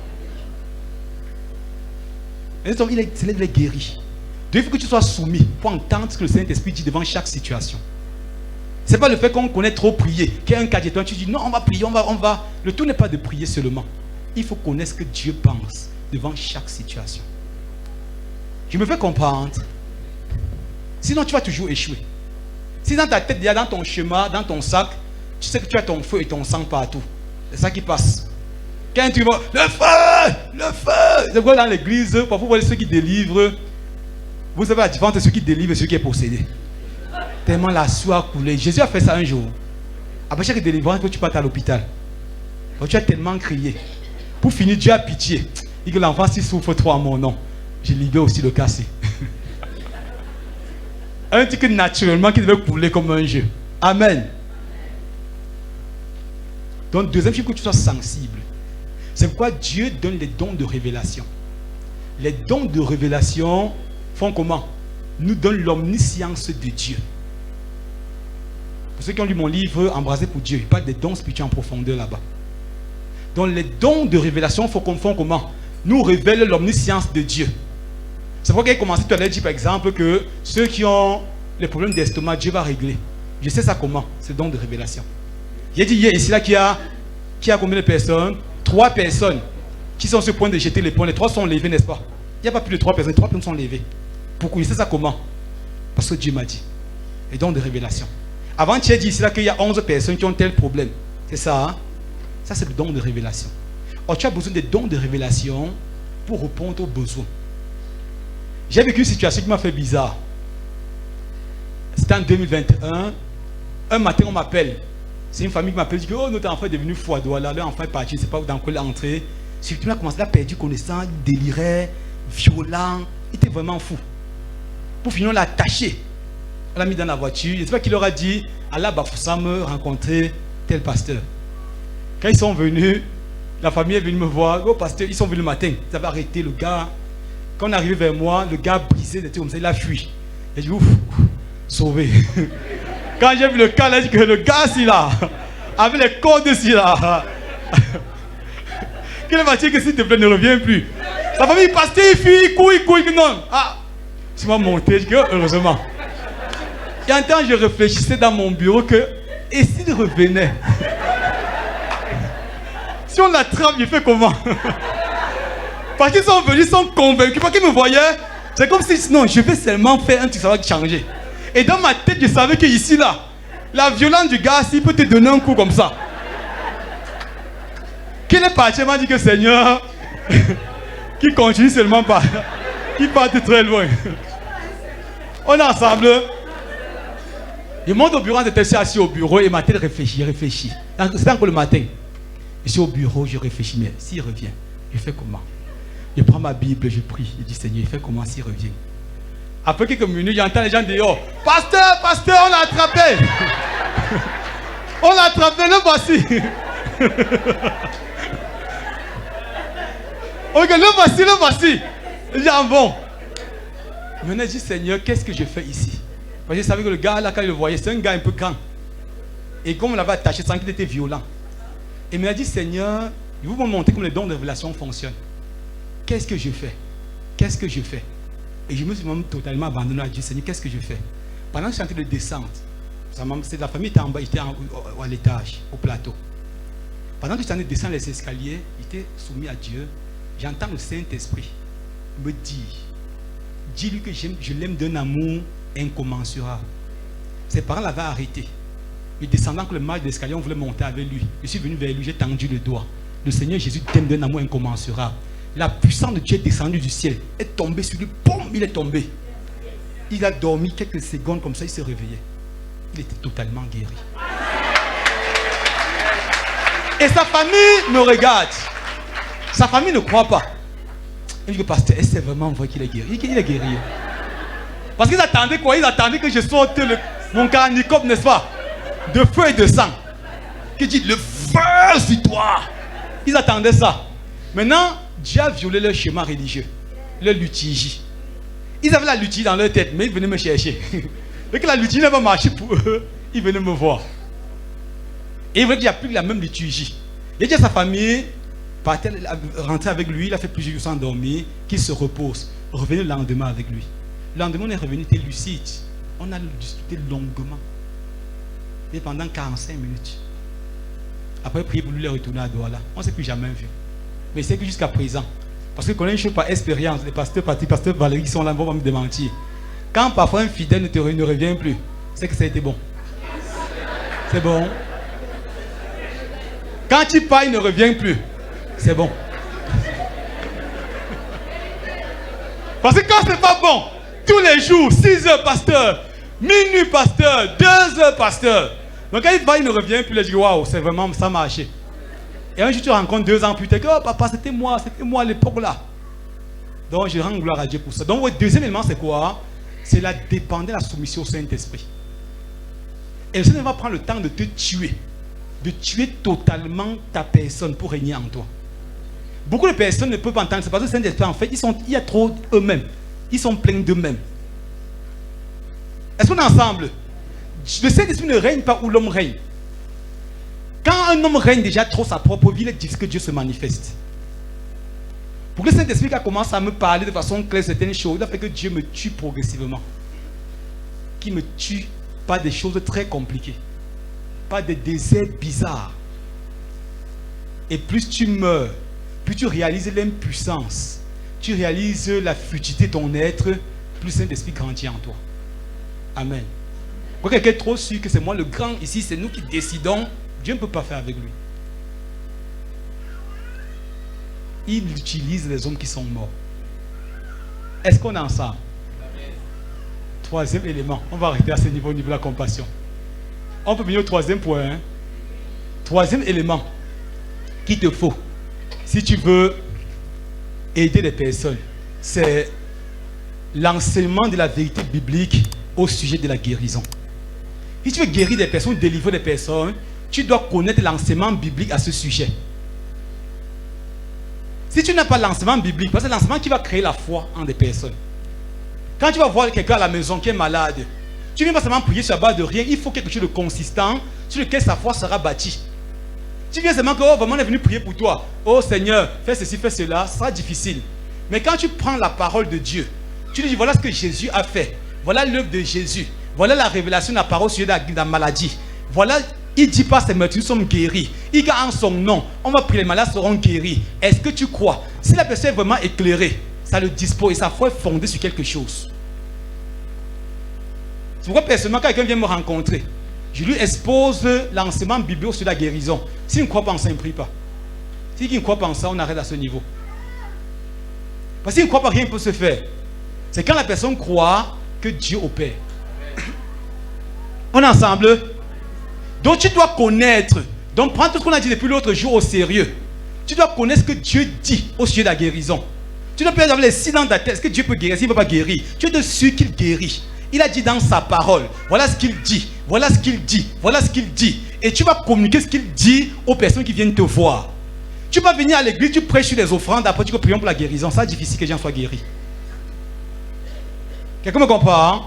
Il est guéri. Il faut que tu sois soumis pour entendre ce que le Saint-Esprit dit devant chaque situation. Ce n'est pas le fait qu'on connaît trop prier. Qu'il y a un cas de toi, tu dis non, on va prier, on va. Le tout n'est pas de prier seulement. Il faut connaître ce que Dieu pense devant chaque situation. Je me fais comprendre. Sinon, tu vas toujours échouer. Si dans ta tête, dans ton schéma, dans ton sac, tu sais que tu as ton feu et ton sang partout. C'est ça qui passe. Quand tu vois le feu, le feu. C'est pourquoi dans l'église, parfois vous voyez ceux qui délivrent. Vous savez la différence entre ceux qui délivrent et ceux qui est possédé. Tellement la sueur a coulé. Jésus a fait ça un jour. Après chaque délivrance, tu partes à l'hôpital. Tu as tellement crié. Pour finir, Dieu a pitié. Il dit que l'enfant, s'il souffre trop à mon nom, je libère aussi le cassé. Un truc naturellement qui devait couler comme un jeu. Amen. Donc, deuxième chose, que tu sois sensible. C'est pourquoi Dieu donne les dons de révélation. Les dons de révélation font comment? Nous donnent l'omniscience de Dieu. Pour ceux qui ont lu mon livre, Embrasé pour Dieu, il parle des dons spirituels en profondeur là-bas. Donc les dons de révélation font comment? Nous révèlent l'omniscience de Dieu. C'est pourquoi il a commencé tout à l'heure, dit par exemple que ceux qui ont les problèmes d'estomac, Dieu va régler. Je sais ça comment? C'est don de révélation. Il a dit hier ici là qu'il y a combien de personnes? 3 personnes qui sont sur le point de jeter les points. Les 3 sont levés, n'est-ce pas? Il n'y a pas plus de 3 personnes. 3 personnes sont levées. Pourquoi? Je sais ça comment? Parce que Dieu m'a dit. Et don de révélation. Avant, tu as dit ici là qu'il y a 11 personnes qui ont tel problème. C'est ça, hein? Ça, c'est le don de révélation. Or, tu as besoin des dons de révélation pour répondre aux besoins. J'ai vécu une situation qui m'a fait bizarre. C'était en 2021. Un matin, on m'appelle. C'est une famille qui m'appelle. Je dis que notre enfant est devenu fou à Douala. Leur enfant est parti. Je ne sais pas dans quoi il est entré. Surtout, il a commencé à perdre connaissance. Il délirait, violent. Il était vraiment fou. Pour finir, on l'a attaché. On l'a mis dans la voiture. Je ne sais pas qui leur a dit Allah Bafoussam rencontrer tel pasteur. Quand ils sont venus, la famille est venue me voir. Oh pasteur, ils sont venus le matin. Ils avaient arrêté le gars. Quand on est arrivé vers moi, le gars brisé, comme ça, il a fui. J'ai dit ouf, sauvé. Quand j'ai vu le cas, il a dit que le gars, c'est là, avec les codes ici là. Qu'il va dire que s'il te plaît, ne reviens plus. La famille, pasteur, il fuit, il court, non. Ah, tu m'as monté, je dis que heureusement. Et en temps, je réfléchissais dans mon bureau que, et s'il revenait? Si on l'attrape, il fait comment? Parce qu'ils sont venus, ils sont convaincus. Parce qu'ils me voyaient, c'est comme si, non, je vais seulement faire un truc, ça va changer. Et dans ma tête, je savais que ici, là, la violence du gars, s'il peut te donner un coup comme ça. Qu'il est parti, m'a dit que Seigneur, qu'il continue seulement pas, qu'il parte très loin. On est ensemble. Je monte au bureau, j'étais assis au bureau et ma tête réfléchit. C'était encore le matin. Je suis au bureau, je réfléchis, mais s'il revient, je fais comment? Je prends ma Bible, je prie, je dis Seigneur, il fait comment s'il revient? Après quelques minutes, j'entends les gens dire oh, pasteur, on l'a attrapé. On l'a attrapé, le voici. Ok, le voici. Je dis ah bon. Maintenant, je dis Seigneur, qu'est-ce que je fais ici? Parce que je savais que le gars là, quand il le voyait, c'est un gars un peu grand. Et comme on l'avait attaché, sans qu'il était violent. Et il m'a dit, Seigneur, je vais vous montrer comment les dons de révélation fonctionnent. Qu'est-ce que je fais? Qu'est-ce que je fais? Et je me suis même totalement abandonné à Dieu. Seigneur, qu'est-ce que je fais? Pendant que je suis en train de descendre, la famille était en bas, j'étais à l'étage, au plateau. Pendant que je suis en train de descendre les escaliers, j'étais soumis à Dieu. J'entends le Saint-Esprit me dire, dis-lui que je l'aime d'un amour incommensurable. Ses parents l'avaient arrêté. Et descendant que le marche d'escalier, on voulait monter avec lui. Je suis venu vers lui, j'ai tendu le doigt. Le Seigneur Jésus t'aime d'un amour incommensurable. La puissance de Dieu est descendue du ciel, est tombée sur lui, boum, il est tombé. Il a dormi quelques secondes comme ça, il s'est réveillé. Il était totalement guéri. Et sa famille me regarde. Sa famille ne croit pas. Il dit que pasteur, est-ce que c'est vraiment vrai qu'il est guéri? Il est guéri. Parce qu'ils attendaient quoi? Ils attendaient que je sorte mon carnicope, n'est-ce pas? De feu et de sang. Qui dit le feu sur toi. Ils attendaient ça. Maintenant, Dieu a violé leur schéma religieux, leur liturgie. Ils avaient la liturgie dans leur tête, mais ils venaient me chercher. Et que la liturgie n'a pas marché pour eux, ils venaient me voir. Et ils voulaient qu'il n'y a plus que la même liturgie. Il a dit à sa famille, rentrer avec lui, il a fait plusieurs jours sans dormir, qu'il se repose. Revenez le lendemain avec lui. Le lendemain, on est revenu, il était lucide. On a discuté longuement. Et pendant 45 minutes. Après, prier pour lui, il est retourné à Douala. On ne s'est plus jamais vu. Mais c'est que jusqu'à présent, parce que connaît une chose par expérience, les pasteurs Valérie qui sont là, vont me démentir. Quand parfois un fidèle ne revient plus, c'est que ça a été bon. C'est bon. Quand tu pars, il ne revient plus. C'est bon. Parce que quand c'est pas bon, tous les jours, 6 heures, pasteur, minuit, pasteur, 2 heures, pasteur. Donc quand il va, il ne revient plus, il dit waouh, c'est vraiment, ça a marché. Et un jour, tu rencontres 2 ans plus tard, oh papa, c'était moi à l'époque là. Donc je rends gloire à Dieu pour ça. Donc le deuxième élément, c'est quoi? C'est la dépendance, la soumission au Saint-Esprit. Et le Seigneur va prendre le temps de te tuer. De tuer totalement ta personne pour régner en toi. Beaucoup de personnes ne peuvent pas entendre. C'est parce que le Saint-Esprit, en fait, il y a trop eux-mêmes. Ils sont pleins d'eux-mêmes. Est-ce qu'on est ensemble? Le Saint-Esprit ne règne pas où l'homme règne. Quand un homme règne déjà trop sa propre vie, il est difficile que Dieu se manifeste. Pour que le Saint-Esprit commence à me parler de façon claire certaines choses, il a fait que Dieu me tue progressivement. Qu'il me tue pas des choses très compliquées. Pas des déserts bizarres. Et plus tu meurs, plus tu réalises l'impuissance, tu réalises la futilité de ton être, plus le Saint-Esprit grandit en toi. Amen. Quand quelqu'un est trop sûr que c'est moi le grand ici, c'est nous qui décidons, Dieu ne peut pas faire avec lui. Il utilise les hommes qui sont morts. Est-ce qu'on est ensemble? Troisième élément, on va arrêter à ce niveau, au niveau de la compassion. On peut venir au troisième point. Hein? Troisième élément qu'il te faut si tu veux aider les personnes, c'est l'enseignement de la vérité biblique au sujet de la guérison. Si tu veux guérir des personnes, délivrer des personnes, tu dois connaître l'enseignement biblique à ce sujet. Si tu n'as pas l'enseignement biblique, parce que c'est l'enseignement qui va créer la foi en des personnes. Quand tu vas voir quelqu'un à la maison qui est malade, tu ne viens pas seulement prier sur la base de rien, il faut quelque chose de consistant sur lequel sa foi sera bâtie. Tu viens seulement que, oh, vraiment on est venu prier pour toi. Oh Seigneur, fais ceci, fais cela, ça sera difficile. Mais quand tu prends la parole de Dieu, tu dis voilà ce que Jésus a fait. Voilà l'œuvre de Jésus. Voilà la révélation de la parole sur la maladie. Voilà, il ne dit pas ces meurtres, nous sommes guéris. Il dit en son nom, on va prier, les malades seront guéris. Est-ce que tu crois? Si la personne est vraiment éclairée, ça le dispose et sa foi est fondée sur quelque chose. C'est pourquoi personnellement, quand quelqu'un vient me rencontrer, je lui expose l'enseignement biblique sur la guérison. S'il ne croit pas en ça, il ne prie pas. S'il ne croit pas en ça, on arrête à ce niveau. Parce qu'il ne croit pas, rien ne peut se faire. C'est quand la personne croit que Dieu opère. On est ensemble? Donc tu dois connaître. Donc prends tout ce qu'on a dit depuis l'autre jour au sérieux. Tu dois connaître ce que Dieu dit au sujet de la guérison. Tu dois peut-être avoir les 6 dans ta tête. Est-ce que Dieu peut guérir? S'il ne peut pas guérir, tu es sûr qu'il guérit. Il a dit dans sa parole, voilà ce qu'il dit, voilà ce qu'il dit, voilà ce qu'il dit. Et tu vas communiquer ce qu'il dit aux personnes qui viennent te voir. Tu vas venir à l'église, tu prêches sur les offrandes, après tu vas prier pour la guérison. Ça, c'est difficile que les gens soient guéris. Quelqu'un me comprend? Hein?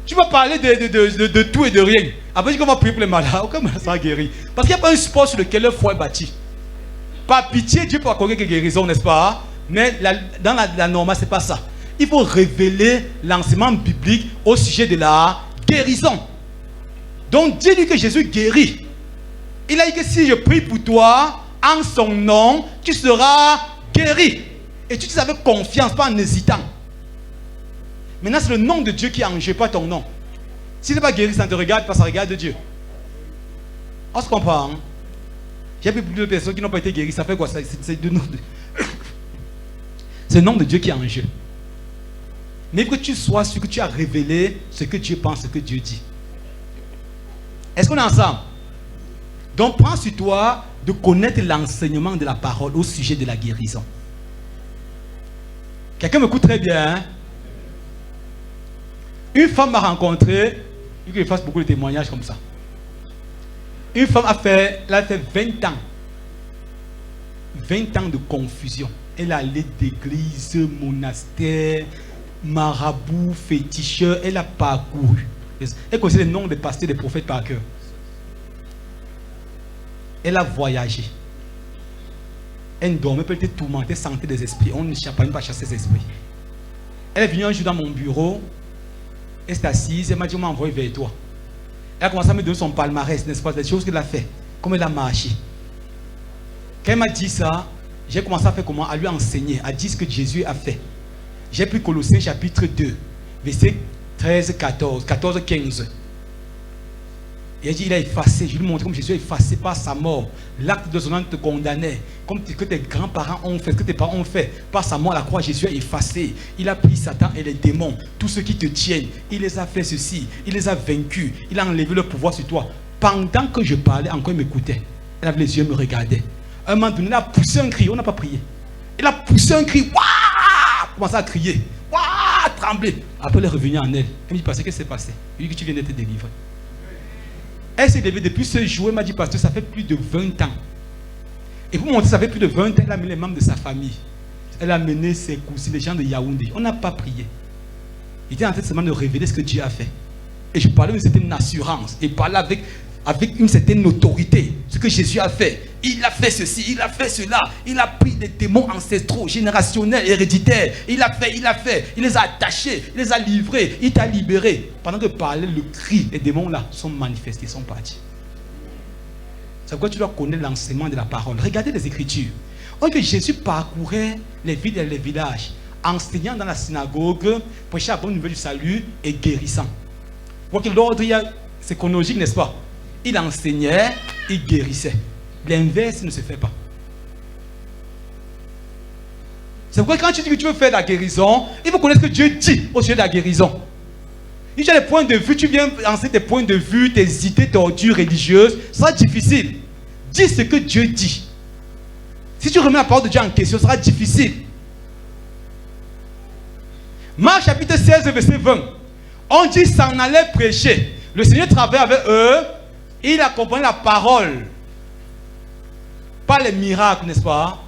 Tu vas parler de tout et de rien. Après tu vas prier pour les malades. Aucun malade sera guéri. Parce qu'il n'y a pas un support sur lequel le foi est bâti. Par pitié, Dieu peut accorder que guérison, n'est-ce pas? Mais dans la normale, ce n'est pas ça. Il faut révéler l'enseignement biblique au sujet de la guérison. Donc, dis-lui que Jésus guérit. Il a dit que si je prie pour toi, en son nom, tu seras guéri. Et tu dis avec confiance, pas en hésitant. Maintenant, c'est le nom de Dieu qui est en jeu, pas ton nom. S'il n'est pas guéri, ça ne te regarde pas, ça regarde Dieu. On se comprend. Hein? J'ai vu plusieurs personnes qui n'ont pas été guéries. Ça fait quoi? C'est le nom de Dieu qui est en jeu. Mais que tu sois sûr que tu as révélé ce que Dieu pense, ce que Dieu dit. Est-ce qu'on est ensemble? Donc prends sur toi de connaître l'enseignement de la parole au sujet de la guérison. Quelqu'un m'écoute très bien. Hein? Une femme m'a rencontré, il faut que je fasse beaucoup de témoignages comme ça. Une femme elle a fait 20 ans. 20 ans de confusion. Elle allait d'église, monastère, marabout, féticheur, elle a parcouru. Elle connaissait les noms des pasteurs, des prophètes par cœur. Elle a voyagé. Elle dormait, elle était tourmentée, elle sentait des esprits. On ne cherchait pas à chasser ces esprits. Elle est venue un jour dans mon bureau. Elle s'est assise, elle m'a dit, on m'a envoyé vers toi. Elle a commencé à me donner son palmarès, n'est-ce pas, des choses qu'elle a fait, comment elle a marché. Quand elle m'a dit ça, j'ai commencé à faire comment? À lui enseigner, à dire ce que Jésus a fait. J'ai pris Colossiens chapitre 2, verset 13, 14, 14, 15. Et il dit, il a effacé, je lui ai montré comme Jésus a effacé par sa mort l'acte déshonorant te condamnait, comme que tes grands-parents ont fait, que tes parents ont fait, par sa mort à la croix, Jésus a effacé. Il a pris Satan et les démons, tous ceux qui te tiennent, il les a fait ceci, il les a vaincus, il a enlevé le pouvoir sur toi. Pendant que je parlais, encore il m'écoutait, il avait les yeux, me regardait. À un moment donné, il a poussé un cri, on n'a pas prié. Il a poussé un cri, waouh, commencé à crier, waouh, trembler. Après, il est revenu en elle. Elle me dit, pasteur, qu'est-ce qui s'est passé? Il dit que tu viens d'être délivré. Elle s'est levée depuis ce jour, elle m'a dit, pasteur, ça fait plus de 20 ans. Et pour montrer que ça fait plus de 20 ans, elle a amené les membres de sa famille. Elle a amené ses cousins, les gens de Yaoundé. On n'a pas prié. Il était en train seulement de révéler ce que Dieu a fait. Et je parlais d'une certaine assurance. Et parlais avec une certaine autorité. Ce que Jésus a fait. Il a fait ceci, il a fait cela. Il a pris des démons ancestraux, générationnels, héréditaires. Il a fait. Il les a attachés, il les a livrés. Il t'a libéré. Pendant que parlait le cri, les démons là sont manifestés, sont partis. C'est pourquoi tu dois connaître l'enseignement de la parole. Regardez les Écritures. On dit que Jésus parcourait les villes et les villages, enseignant dans la synagogue, prêchant la bonne nouvelle du salut et guérissant. Pour que l'ordre, c'est chronologique, n'est-ce pas? Il enseignait, il guérissait. L'inverse ne se fait pas. C'est pourquoi quand tu dis que tu veux faire la guérison, il faut connaître ce que Dieu dit au sujet de la guérison. Si tu as des points de vue, tu viens enseigner tes points de vue, tes idées tordues religieuses, ça sera difficile. Dis ce que Dieu dit. Si tu remets la parole de Dieu en question, ça sera difficile. Marc chapitre 16, verset 20. On dit s'en allait prêcher. Le Seigneur travaillait avec eux. Il accompagnait la parole. Pas les miracles, n'est-ce pas?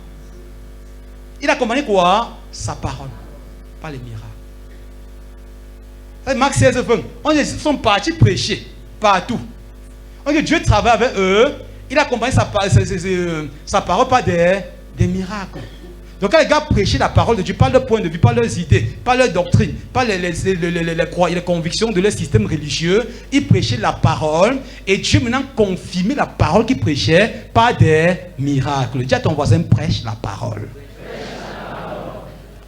Il accompagnait quoi? Sa parole. Pas les miracles. Marc 16, 20. On dit ils sont partis prêcher partout. On dit Dieu travaillait avec eux. Il accompagnait sa parole par des miracles. Donc quand les gars prêchaient la parole de Dieu, pas leur point de vue, pas leurs idées, pas leur doctrine, pas les convictions de leur système religieux, ils prêchaient la parole et Dieu maintenant confirmait la parole qu'ils prêchaient par des miracles. Dis à ton voisin, prêche la parole.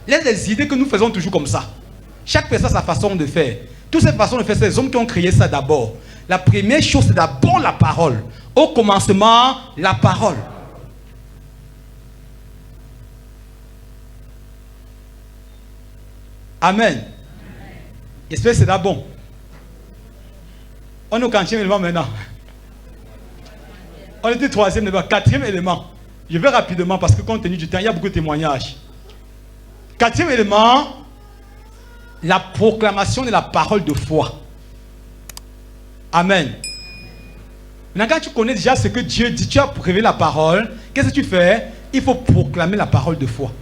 Il y a des idées que nous faisons toujours comme ça. Chaque personne a sa façon de faire. Toutes ces façons de faire, c'est les hommes qui ont créé ça d'abord. La première chose, c'est d'abord la parole. Au commencement, la parole. Amen. J'espère que c'est là bon. On est au 4e élément maintenant. On était 3e élément. 4e élément. Je vais rapidement parce que compte tenu du temps, il y a beaucoup de témoignages. 4e élément, la proclamation de la parole de foi. Amen. Maintenant, quand tu connais déjà ce que Dieu dit, tu as révélé la parole, qu'est-ce que tu fais? Il faut proclamer la parole de foi.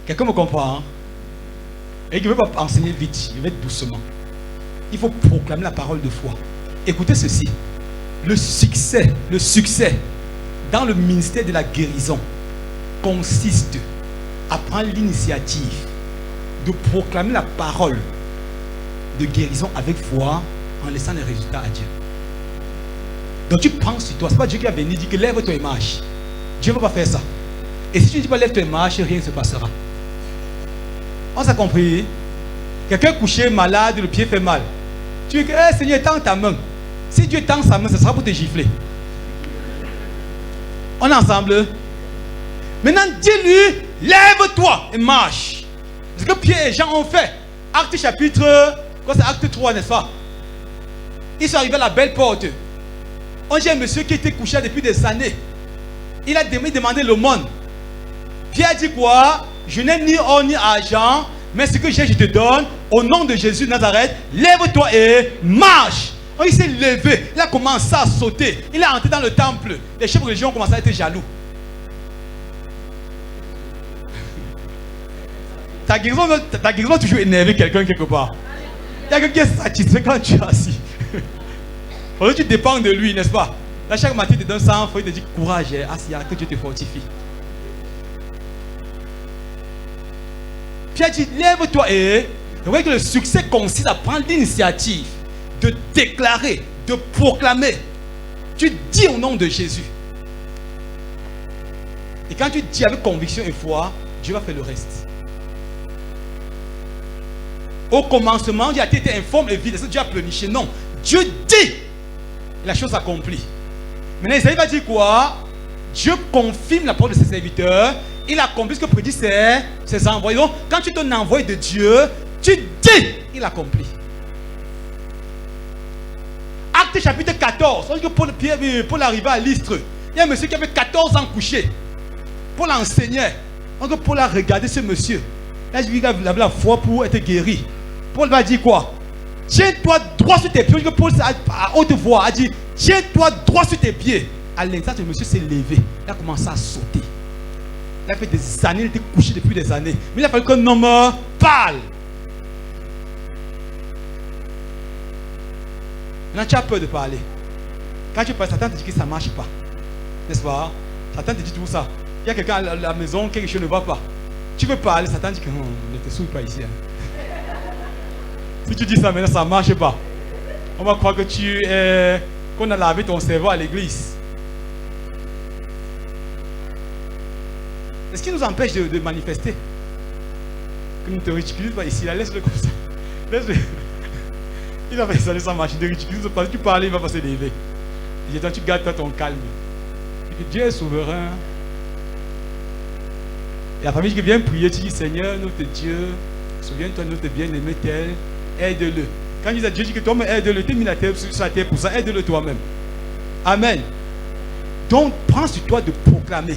Quelqu'un me comprend, hein? Et il ne veut pas enseigner vite, il veut être doucement. Il faut proclamer la parole de foi. Écoutez ceci. Le succès dans le ministère de la guérison consiste à prendre l'initiative de proclamer la parole de guérison avec foi en laissant les résultats à Dieu. Donc tu penses sur toi, ce n'est pas Dieu qui a venu dire que lève-toi et marche. Dieu ne va pas faire ça. Et si tu ne dis pas lève-toi et marche, rien ne se passera. On s'est compris? Quelqu'un couché malade, le pied fait mal. Tu dis que hey, Seigneur, tends ta main. Si Dieu tend sa main, ce sera pour te gifler. On est ensemble? Maintenant, dis-lui, lève-toi et marche. C'est ce que Pierre et Jean ont fait. Acte chapitre, quoi c'est acte 3, n'est-ce pas? Ils sont arrivés à la belle porte. On dit un monsieur qui était couché depuis des années. Il a demandé l'aumône. Pierre dit quoi? Je n'ai ni or ni argent, mais ce que j'ai, je te donne. Au nom de Jésus de Nazareth, lève-toi et marche. Il s'est levé, il a commencé à sauter. Il est entré dans le temple. Les chefs religieux ont commencé à être jaloux. Ta guérison va toujours énerver quelqu'un quelque part. Il y a quelqu'un qui est satisfait quand tu es assis. Aujourd'hui, tu dépends de lui, n'est-ce pas? Là, chaque matin, il te donne 100 fois, il te dit courage, Asia, que Dieu te fortifie. Pierre dit, lève-toi et vous voyez que le succès consiste à prendre l'initiative de déclarer, de proclamer. Tu dis au nom de Jésus. Et quand tu dis avec conviction et foi, Dieu va faire le reste. Au commencement, Dieu a été informe et vide. Est-ce que Dieu a pleurniché? Non. Dieu dit, et la chose s'accomplit. Maintenant, Isaïe va dire quoi? Dieu confirme la parole de ses serviteurs. Il accomplit ce que prédit ses envoyés. Donc, quand tu es un envoyé de Dieu, tu dis, il accomplit. Acte chapitre 14. Lorsque Paul arrivait à Lystre, il y a un monsieur qui avait 14 ans couché. Paul enseignait. Donc Paul a regardé ce monsieur. Là, il avait la foi pour être guéri. Paul va dire quoi? Tiens-toi droit sur tes pieds. Paul, à haute voix, a dit, tiens-toi droit sur tes pieds. À l'instant, le monsieur s'est levé. Il a commencé à sauter. Il a fait des années, il était couché depuis des années. Mais il a fallu qu'un homme parle. Maintenant, tu as peur de parler. Quand tu parles, Satan te dit que ça ne marche pas. N'est-ce pas? Satan te dit tout ça. Il y a quelqu'un à la maison, quelque chose ne va pas. Tu veux parler, Satan dit que non, ne te souille pas ici. Hein. Si tu dis ça maintenant, ça ne marche pas. On va croire que qu'on a lavé ton cerveau à l'église. Est-ce qui nous empêche de manifester? Que nous ne te ridiculisons pas ici, là, laisse-le comme ça. Laisse-le. Il va faire ça, ça marche, de ridiculiser pas. Si tu parles, il va pas se lever. Et toi, tu gardes ton calme. Et Dieu est souverain. Et la famille qui vient prier, tu dis Seigneur, notre Dieu, souviens-toi de notre bien-aimé tel, aide-le. Quand il dit à Dieu, dis que toi-même aide-le, tu as mis la terre sur la terre pour ça, aide-le toi-même. Amen. Donc, prends sur toi de proclamer.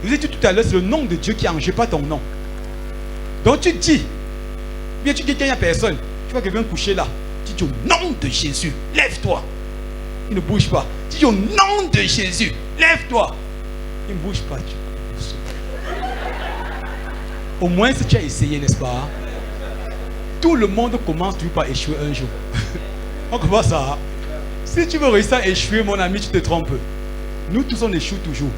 Je vous ai dit tout à l'heure, c'est le nom de Dieu qui est en jeu, pas ton nom. Donc tu dis, bien tu dis qu'il n'y a personne, tu vois quelqu'un couché là, tu dis au nom de Jésus, lève-toi. Il ne bouge pas. Tu dis au nom de Jésus, lève-toi. Il ne bouge pas. Au moins si tu as essayé, n'est-ce pas? Tout le monde commence toujours par échouer un jour. On commence ça. Si tu veux réussir à échouer, mon ami, tu te trompes. Nous tous, on échoue toujours.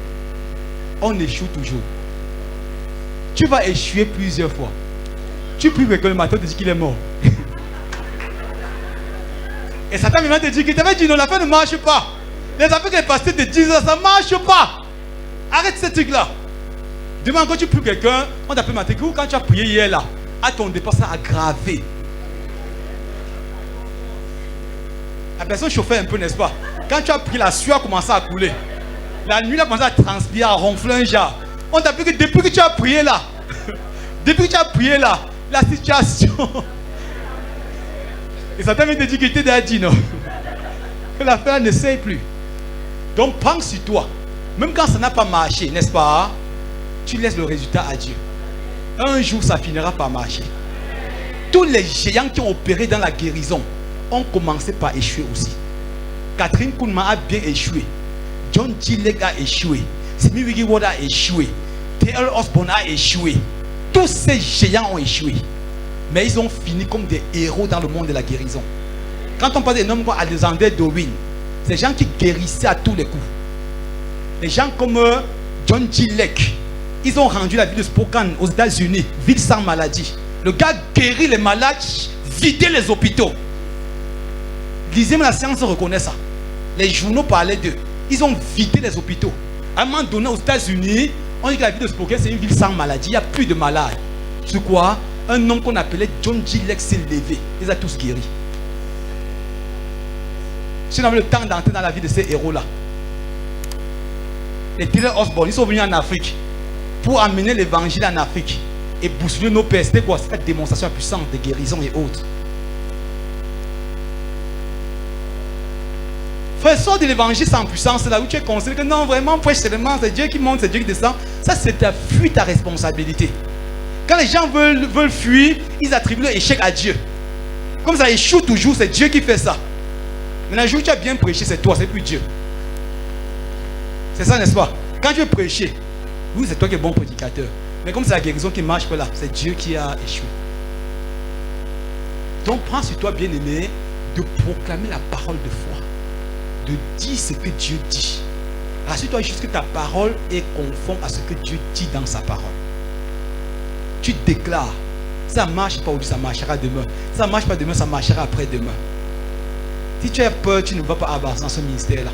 On échoue toujours. Tu vas échouer plusieurs fois. Tu pries que le matin te dit qu'il est mort. Et Satan vient te dire qu'il t'avait dit non, l'affaire ne marche pas. Les affaires que les pasteurs te disent, ça ne marche pas. Arrête ce truc-là. Demain, quand tu pries quelqu'un, on t'appelle matin. Quand tu as prié hier là, à ton départ, ça a aggravé. La personne chauffait un peu, n'est-ce pas? Quand tu as pris, la sueur a commencé à couler. La nuit, elle a commencé à transpirer, à ronfler un genre. On t'a dit que depuis que tu as prié là, la situation. Et Satan vient te dire qu'il t'a dit non. Que l'affaire ne sait plus. Donc prends sur toi. Même quand ça n'a pas marché, n'est-ce pas? Tu laisses le résultat à Dieu. Un jour, ça finira par marcher. Tous les géants qui ont opéré dans la guérison ont commencé par échouer aussi. Catherine Kuhlman a bien échoué. John G. Lake a échoué. Smith Wigglesworth a échoué. T.L. Osborne a échoué. Tous ces géants ont échoué. Mais ils ont fini comme des héros dans le monde de la guérison. Quand on parle des noms comme Alexander Dowen, c'est des gens qui guérissaient à tous les coups. Des gens comme John G. Lake, ils ont rendu la ville de Spokane aux États-Unis, ville sans maladie. Le gars guérit les malades, vidait les hôpitaux. Lisez-moi, la science reconnaît ça. Les journaux parlaient d'eux. Ils ont vidé les hôpitaux. À un moment donné, aux États-Unis, on dit que la ville de Spokane, c'est une ville sans maladie. Il n'y a plus de malades. C'est quoi? Un homme qu'on appelait John G. Lake s'est levé. Ils ont tous guéri. Si on avait le temps d'entrer dans la vie de ces héros-là. Les T.L. Osborne, ils sont venus en Afrique pour amener l'évangile en Afrique et bousculer nos pères. C'était quoi? C'était la démonstration puissante de guérison et autres. Frère, sors de l'évangile sans puissance, là où tu es considéré que non, vraiment, prêche seulement, c'est Dieu qui monte, c'est Dieu qui descend. Ça, c'est ta fuite, ta responsabilité. Quand les gens veulent fuir, ils attribuent l'échec à Dieu. Comme ça échoue toujours, c'est Dieu qui fait ça. Mais un jour, tu as bien prêché, c'est toi, c'est plus Dieu. C'est ça, n'est-ce pas? Quand tu veux prêcher, oui, c'est toi qui es bon prédicateur. Mais comme c'est la guérison qui marche pas là, c'est Dieu qui a échoué. Donc, prends sur toi, bien-aimé, de proclamer la parole de foi. De dire ce que Dieu dit. Rassure-toi juste que ta parole est conforme à ce que Dieu dit dans sa parole. Tu déclares, ça ne marche pas aujourd'hui, ça marchera demain. Ça ne marche pas demain, ça marchera après-demain. Si tu as peur, tu ne vas pas avancer dans ce ministère-là.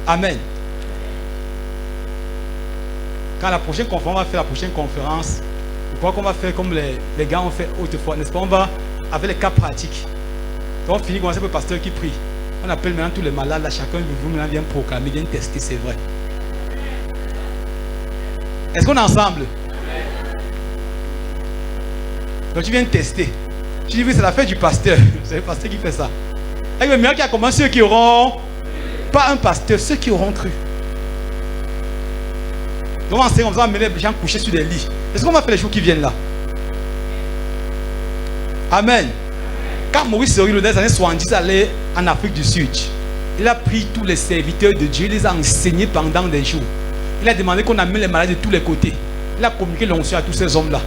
Amen. Quand la prochaine conférence, on va faire la prochaine conférence, je crois qu'on va faire comme les gars ont fait autrefois, n'est-ce pas? On va avec les cas pratiques. Donc on finit comme ça pour le pasteur qui prie. On appelle maintenant tous les malades, là, chacun de vous maintenant vient proclamer, vient tester, c'est vrai. Est-ce qu'on est ensemble? Donc tu viens tester. Tu dis oui, c'est la fête du pasteur. C'est le pasteur qui fait ça. Et le miracle qui a commencé, ceux qui auront, pas un pasteur, ceux qui auront cru. Donc on enseigne, on va amener les gens couchés sur des lits. Est-ce qu'on va faire les jours qui viennent là? Amen. Quand Maurice Cyril, dans les années 70, allait en Afrique du Sud, il a pris tous les serviteurs de Dieu, il les a enseignés pendant des jours. Il a demandé qu'on amène les malades de tous les côtés. Il a communiqué l'onction à tous ces hommes-là.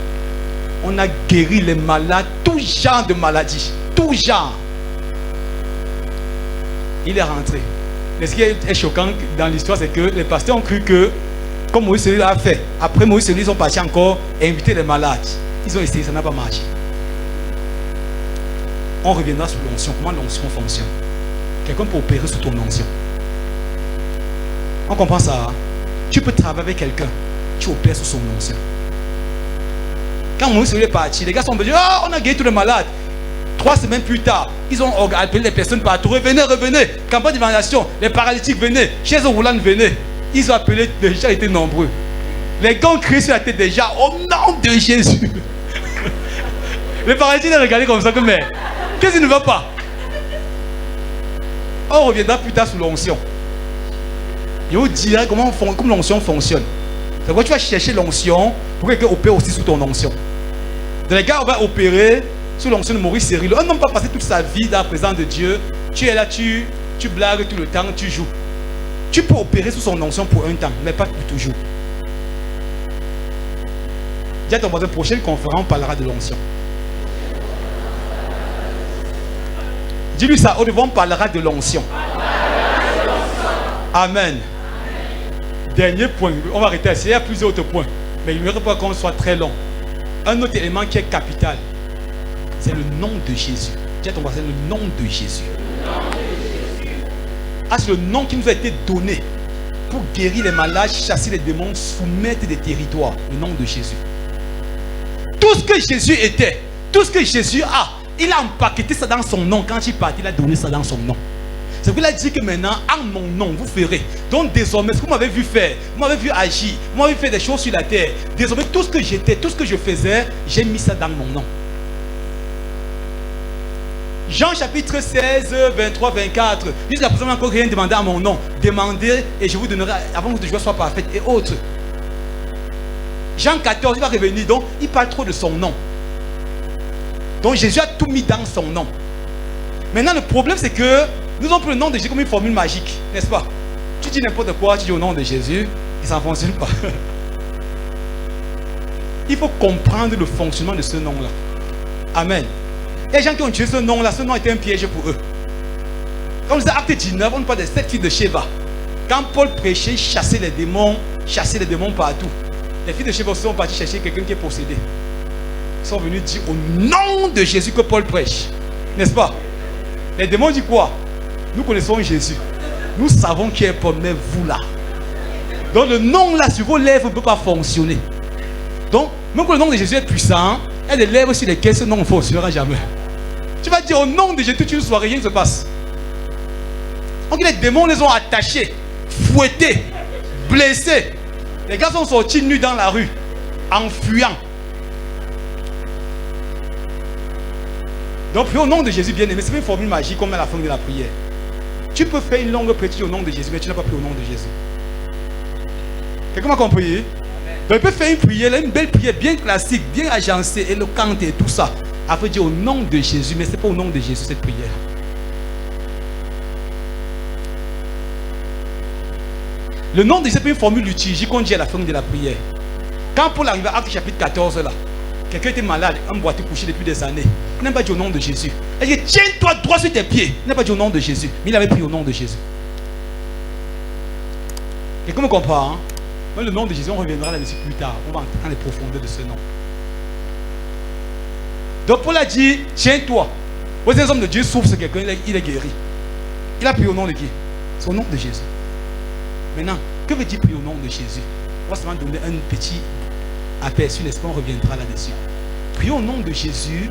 On a guéri les malades, tout genre de maladies, tout genre. Il est rentré. Mais ce qui est choquant dans l'histoire, c'est que les pasteurs ont cru que, comme Maurice Cyril l'a fait, après Maurice Cyril, ils sont partis encore inviter les malades. Ils ont essayé, ça n'a pas marché. On reviendra sur l'onction. Comment l'onction fonctionne? Quelqu'un peut opérer sous ton onction. On comprend ça? Hein? Tu peux travailler avec quelqu'un, tu opères sous son onction. Quand Maurice est parti, les gars sont venus, oh, on a guéri tous les malades. 3 semaines plus tard, ils ont appelé les personnes partout. Revenez, revenez. Campagne d'évangélisation, les paralytiques venaient, chaises roulantes venaient. Ils ont appelé, les gens étaient nombreux. Les gars ont crié sur la tête déjà, au nom de Jésus. Les paralytiques ont regardé comme ça, que mais, qu'est-ce qui ne va pas? On reviendra plus tard sous l'onction. Je vous dirai comment l'onction fonctionne. C'est pourquoi tu vas chercher l'onction pour que quelqu'un opère aussi sous ton onction. Dans les gars, on va opérer sous l'onction de Maurice Cyril. Un homme va passer toute sa vie dans la présence de Dieu. Tu es là, tu blagues tout le temps, tu joues. Tu peux opérer sous son onction pour un temps, mais pas pour toujours. Dis à ton voisin, prochaine conférence, on parlera de l'onction. Dis-lui ça, au devant, on parlera de l'onction. Amen. Dernier point, on va arrêter ici. Il y a plusieurs autres points, mais il ne faudrait pas qu'on soit très long. Un autre élément qui est capital, c'est le nom de Jésus. Dis à ton voisin, le nom de Jésus. Ah, c'est le nom qui nous a été donné pour guérir les malades, chasser les démons, soumettre des territoires. Le nom de Jésus. Tout ce que Jésus était, tout ce que Jésus a, il a empaqueté ça dans son nom. Quand il partit, il a donné ça dans son nom. C'est pour qu'il a dit que maintenant, en mon nom, vous ferez. Donc désormais, ce que vous m'avez vu faire, vous m'avez vu agir, vous m'avez fait des choses sur la terre. Désormais, tout ce que j'étais, tout ce que je faisais, j'ai mis ça dans mon nom. Jean chapitre 16, 23, 24. Jusqu'à présent, encore rien demandé à mon nom. Demandez et je vous donnerai avant que votre joie soit parfaite et autres. Jean 14, il va revenir. Donc, il parle trop de son nom. Donc, Jésus a tout mis dans son nom. Maintenant, le problème, c'est que nous avons pris le nom de Jésus comme une formule magique, n'est-ce pas? Tu dis n'importe quoi, tu dis au nom de Jésus, et ça ne fonctionne pas. Il faut comprendre le fonctionnement de ce nom-là. Amen. Il y a des gens qui ont utilisé ce nom-là, ce nom était un piège pour eux. Comme c'est Acte 19, on parle des 7 filles de Sheba. Quand Paul prêchait, il chassait les démons partout. Les filles de Sheba sont parties chercher quelqu'un qui est possédé. Ils sont venus dire au nom de Jésus que Paul prêche. N'est-ce pas? Les démons disent quoi? Nous connaissons Jésus. Nous savons qui est Paul, mais vous là. Donc le nom là sur vos lèvres ne peut pas fonctionner. Donc, même que le nom de Jésus est puissant, il y a des lèvres sur lesquelles ce nom ne fonctionnera jamais. Tu vas dire au nom de Jésus, tu ne sois rien ne se passe. Donc les démons les ont attachés, fouettés, blessés. Les gars sont sortis nus dans la rue, en fuyant. Donc, prie au nom de Jésus, bien aimé, c'est une formule magique comme à la fin de la prière. Tu peux faire une longue prière au nom de Jésus, mais tu n'as pas prié au nom de Jésus. Quelqu'un m'a compris? Donc, il peut faire une prière, une belle prière bien classique, bien agencée, éloquente et tout ça. Après dire au nom de Jésus, mais ce n'est pas au nom de Jésus cette prière. Le nom de Jésus, c'est une formule liturgique qu'on dit à la fin de la prière. Quand Paul arrive à Acte chapitre 14 là, quelqu'un était malade, un boiteux couché depuis des années. Il n'a pas dit au nom de Jésus. Il dit tiens-toi droit sur tes pieds. Il n'a pas dit au nom de Jésus, mais il avait pris au nom de Jésus. Quelqu'un me comprend, hein? Dans le nom de Jésus, on reviendra là-dessus plus tard. On va entrer dans les profondeurs de ce nom. Donc Paul a dit tiens-toi. Vous êtes un homme de Dieu, souffre sur quelqu'un, il est guéri. Il a pris au nom de qui? C'est au nom de Jésus. Maintenant, que veut dire prier au nom de Jésus? On va seulement donner un petit aperçu, n'est-ce pas? On reviendra là-dessus. Prier au nom de Jésus,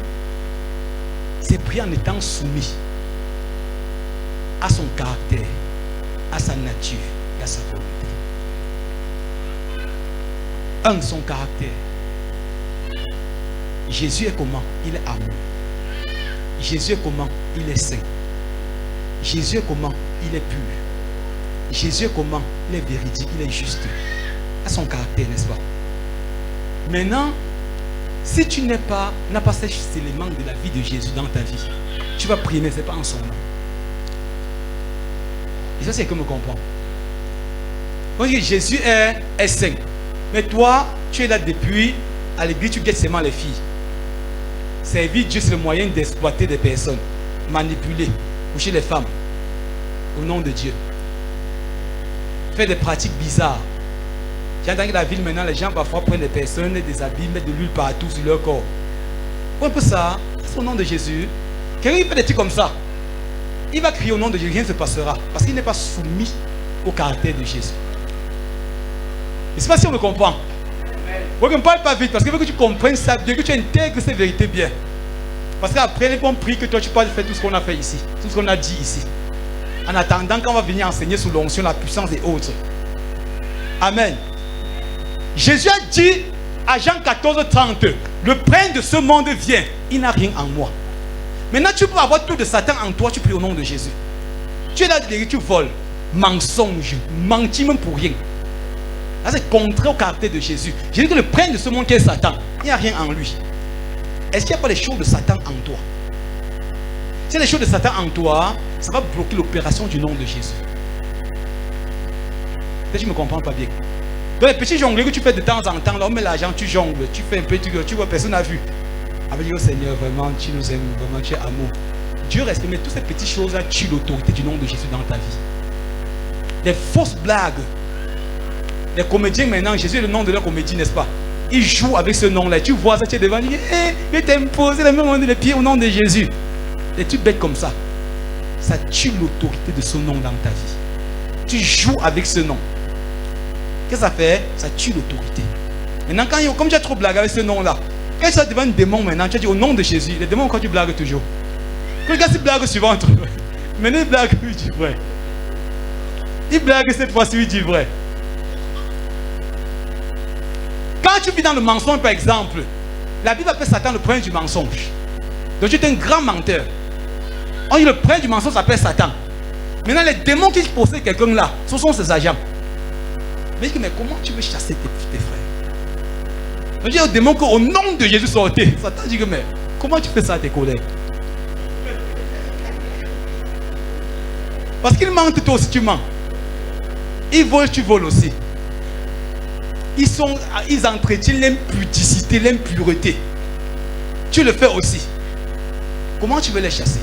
c'est prier en étant soumis. à son caractère, à sa nature et à sa volonté. Un, son caractère. Jésus est comment? Il est amour. Jésus est comment? Il est saint. Jésus est comment? Il est pur. Jésus est comment? Il est véridique, il est juste. À son caractère, n'est-ce pas? Maintenant, si tu n'as pas ces éléments de la vie de Jésus dans ta vie, tu vas prier, mais ce n'est pas en son nom. Et ça, c'est comme on comprend. On dit que Jésus est saint. Mais toi, tu es là depuis, à l'église, tu guettes seulement les filles. Servir Dieu, c'est le moyen d'exploiter des personnes. Manipuler, coucher les femmes. Au nom de Dieu. Faire des pratiques bizarres. J'ai entendu que dans la ville maintenant, les gens parfois prennent des personnes, des habits, mettent de l'huile partout sur leur corps. Pour un peu ça, c'est au nom de Jésus. Quelqu'un qui fait des trucs comme ça, il va crier au nom de Jésus, rien ne se passera. Parce qu'il n'est pas soumis au caractère de Jésus. Je ne sais pas si on me comprend. Moi, je ne parle pas vite parce qu'il faut que tu comprennes ça, que tu intègres ces vérités bien. Parce qu'après, les bons prix que toi, tu peux faire tout ce qu'on a fait ici, tout ce qu'on a dit ici. En attendant qu'on va venir enseigner sous l'onction, la puissance et autres. Amen. Jésus a dit à Jean 14:30, le prince de ce monde vient, il n'a rien en moi. Maintenant, tu peux avoir tout de Satan en toi, tu pries au nom de Jésus. Tu es là, tu voles, mensonge, mentis même pour rien. Là, c'est contraire au caractère de Jésus. J'ai dit que le prince de ce monde qui est Satan, il n'y a rien en lui. Est-ce qu'il n'y a pas les choses de Satan en toi? Si les choses de Satan en toi, ça va bloquer l'opération du nom de Jésus. Peut-être que je ne me comprends pas bien. Donc les petits jongleurs que tu fais de temps en temps, là on met l'argent, tu jongles, tu fais un peu, tu vois, personne n'a vu. Avec oh Seigneur, vraiment, tu nous aimes, vraiment, tu es amour. Dieu reste, mais toutes ces petites choses-là tuent l'autorité du nom de Jésus dans ta vie. Les fausses blagues. Les comédiens maintenant, Jésus est le nom de leur comédie, n'est-ce pas? Ils jouent avec ce nom-là. Tu vois ça, tu es devant, tu dis, je t'ai imposé la main de les pieds au nom de Jésus. Des trucs bêtes comme ça. Ça tue l'autorité de ce nom dans ta vie. Tu joues avec ce nom. Qu'est-ce que ça fait? Ça tue l'autorité. Maintenant, comme tu as trop blagué avec ce nom-là, quand tu es devant un démon maintenant, tu as dit au nom de Jésus, les démons, quand tu blagues toujours. Regarde ces blagues suivantes. Maintenant, il blague, il dit vrai. Il blague cette fois-ci, il dit vrai. Quand tu vis dans le mensonge, par exemple, la Bible appelle Satan le prince du mensonge. Donc tu es un grand menteur. On dit le prince du mensonge s'appelle Satan. Maintenant, les démons qui possèdent quelqu'un là, ce sont ses agents. Mais comment tu veux chasser tes frères? On dit au démon qu'au nom de Jésus sortez. Satan dit que mais comment tu fais ça à tes collègues? Parce qu'ils mentent, toi aussi tu mens. Ils volent, tu voles aussi. Ils entretiennent l'impudicité, l'impureté. Tu le fais aussi. Comment tu veux les chasser?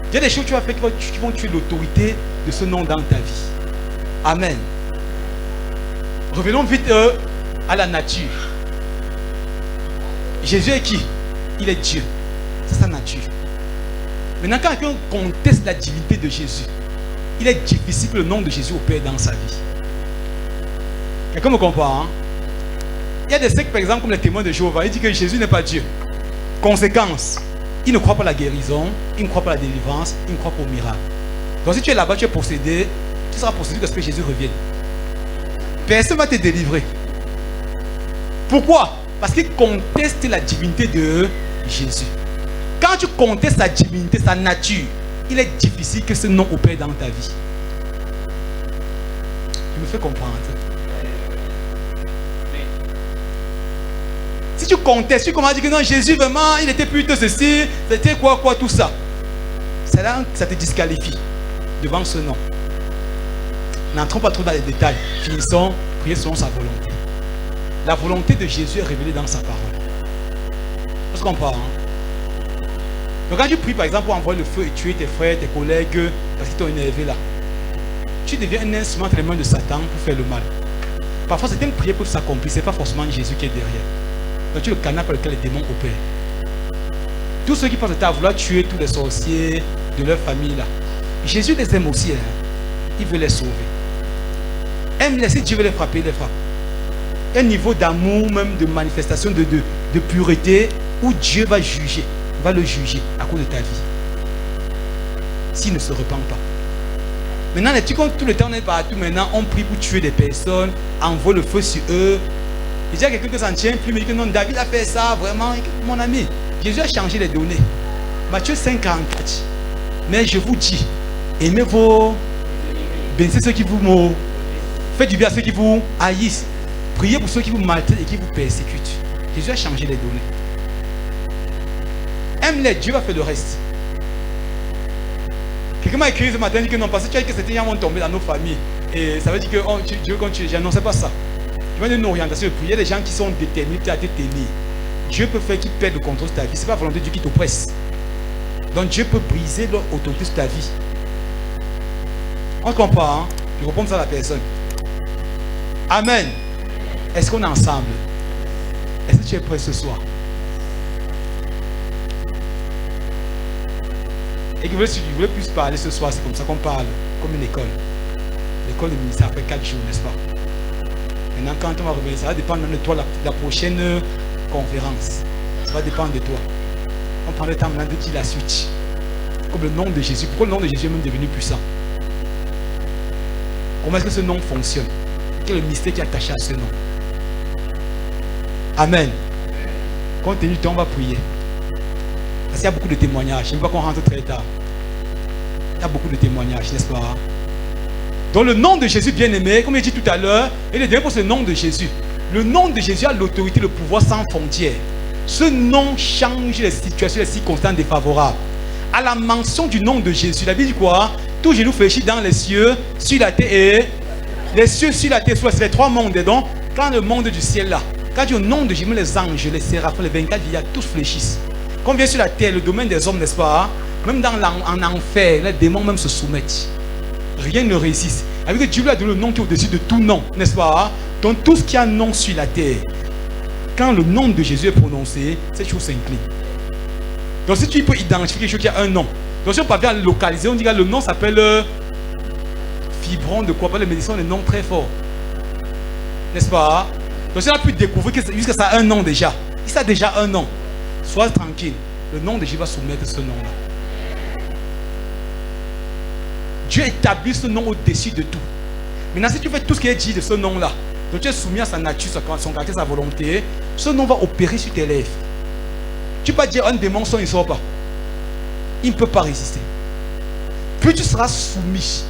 Il y a des choses que tu vas faire qui vont tuer l'autorité de ce nom dans ta vie. Amen. Revenons vite à la nature. Jésus est qui? Il est Dieu. C'est sa nature. Maintenant, quand quelqu'un conteste la divinité de Jésus, il est difficile que le nom de Jésus opère dans sa vie. Quelqu'un me comprend, hein? Il y a des sectes, par exemple, comme les témoins de Jéhovah. Ils disent que Jésus n'est pas Dieu. Conséquence, ils ne croient pas à la guérison, ils ne croient pas à la délivrance, ils ne croient pas au miracle. Donc si tu es là-bas, tu es possédé, tu seras possédé parce que Jésus revienne. Personne ne va te délivrer. Pourquoi? Parce qu'ils contestent la divinité de Jésus. Quand tu contestes sa divinité, sa nature, il est difficile que ce nom opère dans ta vie. Tu me fais comprendre. Si tu contestes, tu commences à dire que non, Jésus vraiment, il était plutôt ceci, c'était quoi, tout ça. C'est là que ça te disqualifie devant ce nom. N'entrons pas trop dans les détails. Finissons, prier selon sa volonté. La volonté de Jésus est révélée dans sa parole. Est-ce qu'on comprend? Donc quand tu pries par exemple pour envoyer le feu et tuer tes frères, tes collègues, parce qu'ils t'ont énervé là, tu deviens un instrument entre les mains de Satan pour faire le mal. Parfois c'est une prière pour s'accomplir, ce n'est pas forcément Jésus qui est derrière. Donc tu es le canal par lequel les démons opèrent. Tous ceux qui pensent à vouloir tuer tous les sorciers de leur famille là, Jésus les aime aussi, hein. Il veut les sauver. Aime-les, si Dieu veut les frapper, il les frappe. Un niveau d'amour, même de manifestation de pureté, où Dieu va juger, va le juger à cause de ta vie. s'il ne se repent pas. Maintenant, les petits comptes, tout le temps, on est partout. Maintenant, on prie pour tuer des personnes, envoie le feu sur eux. Il y a quelqu'un qui s'en tient plus, mais il dit que non, David a fait ça, vraiment, mon ami. Jésus a changé les données. Matthieu 5,44. Mais je vous dis, aimez vos... bénissez ceux qui vous mourent. Faites du bien à ceux qui vous haïssent. Priez pour ceux qui vous maltraitent et qui vous persécutent. Jésus a changé les données. Aime-les, Dieu va faire le reste. Quelqu'un m'a écrit ce matin, dit que non, parce que tu as dit que c'était gens vont tomber dans nos familles. Et ça veut dire que Dieu continue les gens. Non, c'est pas ça. Tu vas donner une orientation de prière. Il y a des gens qui sont déterminés à te tenir. Dieu peut faire qu'ils perdent le contrôle de ta vie. Ce n'est pas la volonté de Dieu qui t'oppresse. Donc Dieu peut briser leur autorité sur ta vie. On comprend, hein? Je réponds ça à la personne. Amen. Est-ce qu'on est ensemble? Est-ce que tu es prêt ce soir? Et que si tu voulais plus parler ce soir, c'est comme ça qu'on parle, comme une école. L'école de ministère après 4 jours, n'est-ce pas? Maintenant, quand on va revenir, ça va dépendre de toi, la prochaine conférence. Ça va dépendre de toi. On prend le temps maintenant de dire la suite. Comme le nom de Jésus. Pourquoi le nom de Jésus est même devenu puissant? Comment est-ce que ce nom fonctionne? Quel est le mystère qui est attaché à ce nom? Amen. Compte tenu du temps, on va prier. Parce qu'il y a beaucoup de témoignages. Je ne veux pas qu'on rentre très tard. Il y a beaucoup de témoignages, n'est-ce pas? Donc le nom de Jésus bien-aimé, comme j'ai dit tout à l'heure, il est donné pour ce nom de Jésus. Le nom de Jésus a l'autorité, le pouvoir sans frontières. Ce nom change les situations, les circonstances défavorables. À la mention du nom de Jésus, la Bible dit quoi? Tout genou fléchit dans les cieux, sur la terre et les cieux, sur la terre, c'est les trois mondes. Donc, quand le monde du ciel là, quand il dit au nom de Jésus, les anges, les séraphins, les 24 vieillards, tous fléchissent. Quand on vient sur la terre, le domaine des hommes, n'est-ce pas? Même en enfer, les démons même se soumettent. Rien ne résiste. Avec que Dieu lui a donné le nom qui est au-dessus de tout nom, n'est-ce pas? Donc tout ce qui a un nom sur la terre, quand le nom de Jésus est prononcé, cette chose s'incline. Donc si tu peux identifier quelque chose qui a un nom, donc si on parvient à le localiser, on dit que le nom s'appelle fibron de quoi? Les médecins ont des noms très forts, n'est-ce pas? Donc si on a pu découvrir que ça a un nom déjà, si ça a déjà un nom, sois tranquille, le nom de Jésus va soumettre ce nom-là. Dieu établit ce nom au-dessus de tout. Maintenant, si tu fais tout ce qui est dit de ce nom-là, donc tu es soumis à sa nature, son caractère, sa volonté, ce nom va opérer sur tes lèvres. Tu ne peux pas dire un démon il ne sort pas. Il ne peut pas résister. Plus tu seras soumis,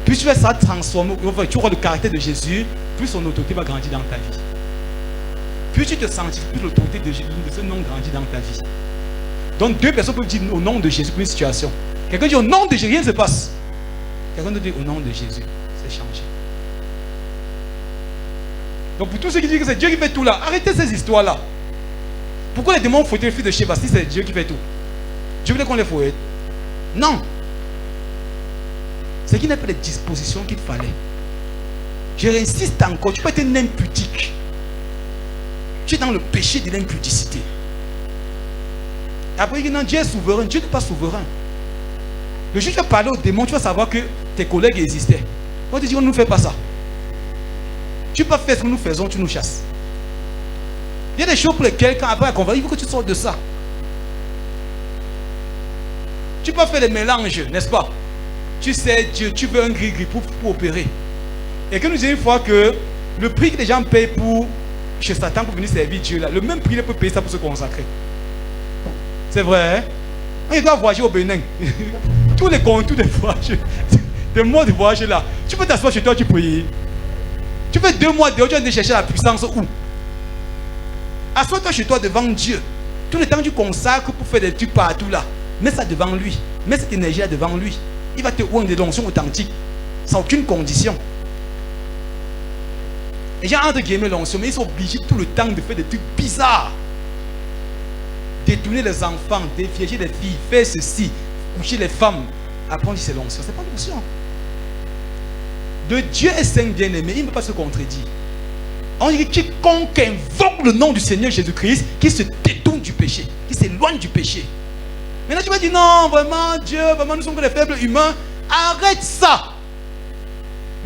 plus tu seras transformé, tu auras le caractère de Jésus, plus son autorité va grandir dans ta vie. Plus tu te sens, plus l'autorité de ce nom grandit dans ta vie. Donc deux personnes peuvent dire au nom de Jésus pour une situation. Quelqu'un dit au nom de Jésus, rien ne se passe. Quelqu'un d'autre dit au nom de Jésus, c'est changé. Donc pour tous ceux qui disent que c'est Dieu qui fait tout là, arrêtez ces histoires-là. Pourquoi les démons fouettaient le fils de Sheba si c'est Dieu qui fait tout? Dieu voulait qu'on les fouette? Non. C'est qu'il n'y a pas les dispositions qu'il fallait. Je réinsiste encore, tu peux être un impudique. Tu es dans le péché de l'impudicité. Après, il dit non, Dieu est souverain. Dieu n'est pas souverain. Le jour où tu vas parler aux démons, tu vas savoir que tes collègues existaient. On te dit, on ne nous fait pas ça. Tu peux pas faire ce que nous faisons, tu nous chasses. Il y a des choses pour lesquelles, quand après la conversation, il faut que tu sortes de ça. Tu peux pas faire des mélanges, n'est-ce pas? Tu sais, Dieu, tu veux un gris-gris pour opérer. Et que nous disons une fois que le prix que les gens payent pour chez Satan pour venir servir Dieu, là, le même prix, il peut payer ça pour se consacrer. C'est vrai, hein? On doit voyager au Bénin. Tous les contours des voyages, des mois de voyage là. Tu peux t'asseoir chez toi, tu pries. Tu fais 2 mois dehors, tu vas chercher la puissance où? Assois-toi chez toi devant Dieu. Tout le temps tu consacres pour faire des trucs partout là. Mets ça devant lui. Mets cette énergie là devant lui. Il va te ouvrir des onction authentiques. Sans aucune condition. Les gens entre guillemets l'onction, mais ils sont obligés tout le temps de faire des trucs bizarres. Détourner les enfants, défiéger les filles, faire ceci, coucher les femmes. Après on dit c'est l'onction. C'est pas l'onction. De Dieu est saint bien-aimé, il ne peut pas se contredire. On dit que quiconque invoque le nom du Seigneur Jésus-Christ, qui se détourne du péché, qui s'éloigne du péché. Maintenant tu vas dire non, vraiment Dieu, vraiment nous sommes que des faibles humains. Arrête ça.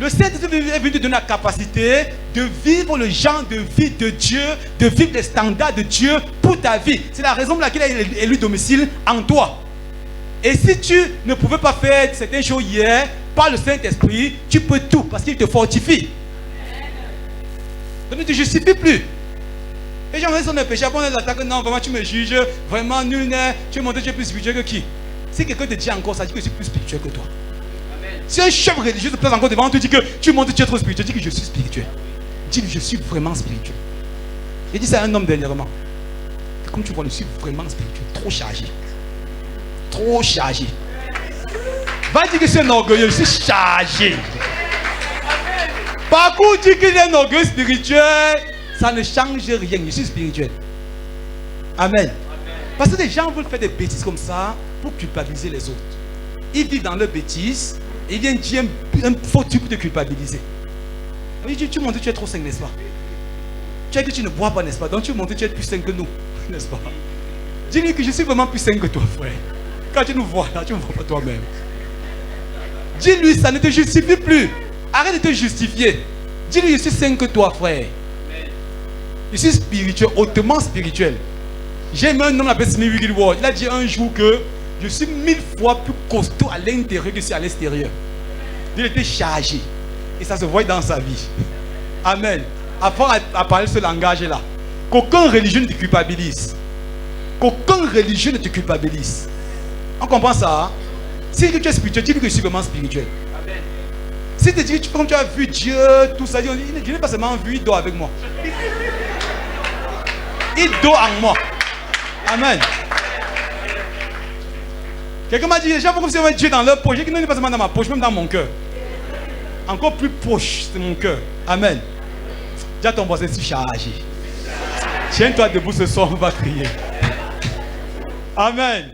Le Saint-Esprit est venu te donner la capacité de vivre le genre de vie de Dieu, de vivre les standards de Dieu pour ta vie. C'est la raison pour laquelle il a élu domicile en toi. Et si tu ne pouvais pas faire certaines choses hier, par le Saint-Esprit, tu peux tout parce qu'il te fortifie. Donc ne te justifie plus. Les gens sont des péchés, après on les attaque, non, vraiment tu me juges, vraiment nul, tu es montré que tu es plus spirituel que qui? Si quelqu'un te dit encore ça, dit que je suis plus spirituel que toi. Amen. Si un chef religieux te place encore devant, te dit que tu montres que tu es trop spirituel, dis que je suis spirituel. Dis-lui, je suis vraiment spirituel. J'ai dit ça à un homme dernièrement. Comme tu vois, je suis vraiment spirituel, trop chargé. Trop chargé. Va dire que c'est un orgueilleux, je suis chargé. Par contre, dire qu'il est un orgueil spirituel, ça ne change rien, je suis spirituel. Amen. Parce que les gens veulent faire des bêtises comme ça pour culpabiliser les autres. Ils vivent dans leur bêtise et ils viennent dire un faux truc pour te culpabiliser. Tu montres que tu es trop sain, n'est-ce pas? Tu as dit que tu ne bois pas, n'est-ce pas? Donc tu montres que tu es plus sain que nous, n'est-ce pas? Dis-lui que je suis vraiment plus sain que toi, frère. Quand tu nous vois là, tu ne me vois pas toi-même. Dis-lui, ça ne te justifie plus. Arrête de te justifier. Dis-lui, je suis sain que toi, frère. Je suis spirituel, hautement spirituel. J'ai aimé un homme appelé Smith Wigglesworth. Il a dit un jour que je suis 1000 fois plus costaud à l'intérieur que à l'extérieur. Il était chargé. Et ça se voit dans sa vie. Amen. Apprends à parler ce langage-là. Qu'aucun religieux ne te culpabilise. Qu'aucun religieux ne te culpabilise. On comprend ça? Hein? Si tu es spirituel, dis-lui que je suis vraiment spirituel. Amen. Si tu dis que comme tu as vu Dieu, tout ça, je n'ai pas seulement vu, il dort avec moi. Il dort en moi. Amen. Quelqu'un m'a dit, les gens font comme si on avait Dieu dans leur poche. Il n'est pas seulement dans ma poche, même dans mon cœur. Encore plus proche, c'est mon cœur. Amen. Dis à ton voisin, je suis chargé. Tiens-toi debout ce soir, on va prier. Amen.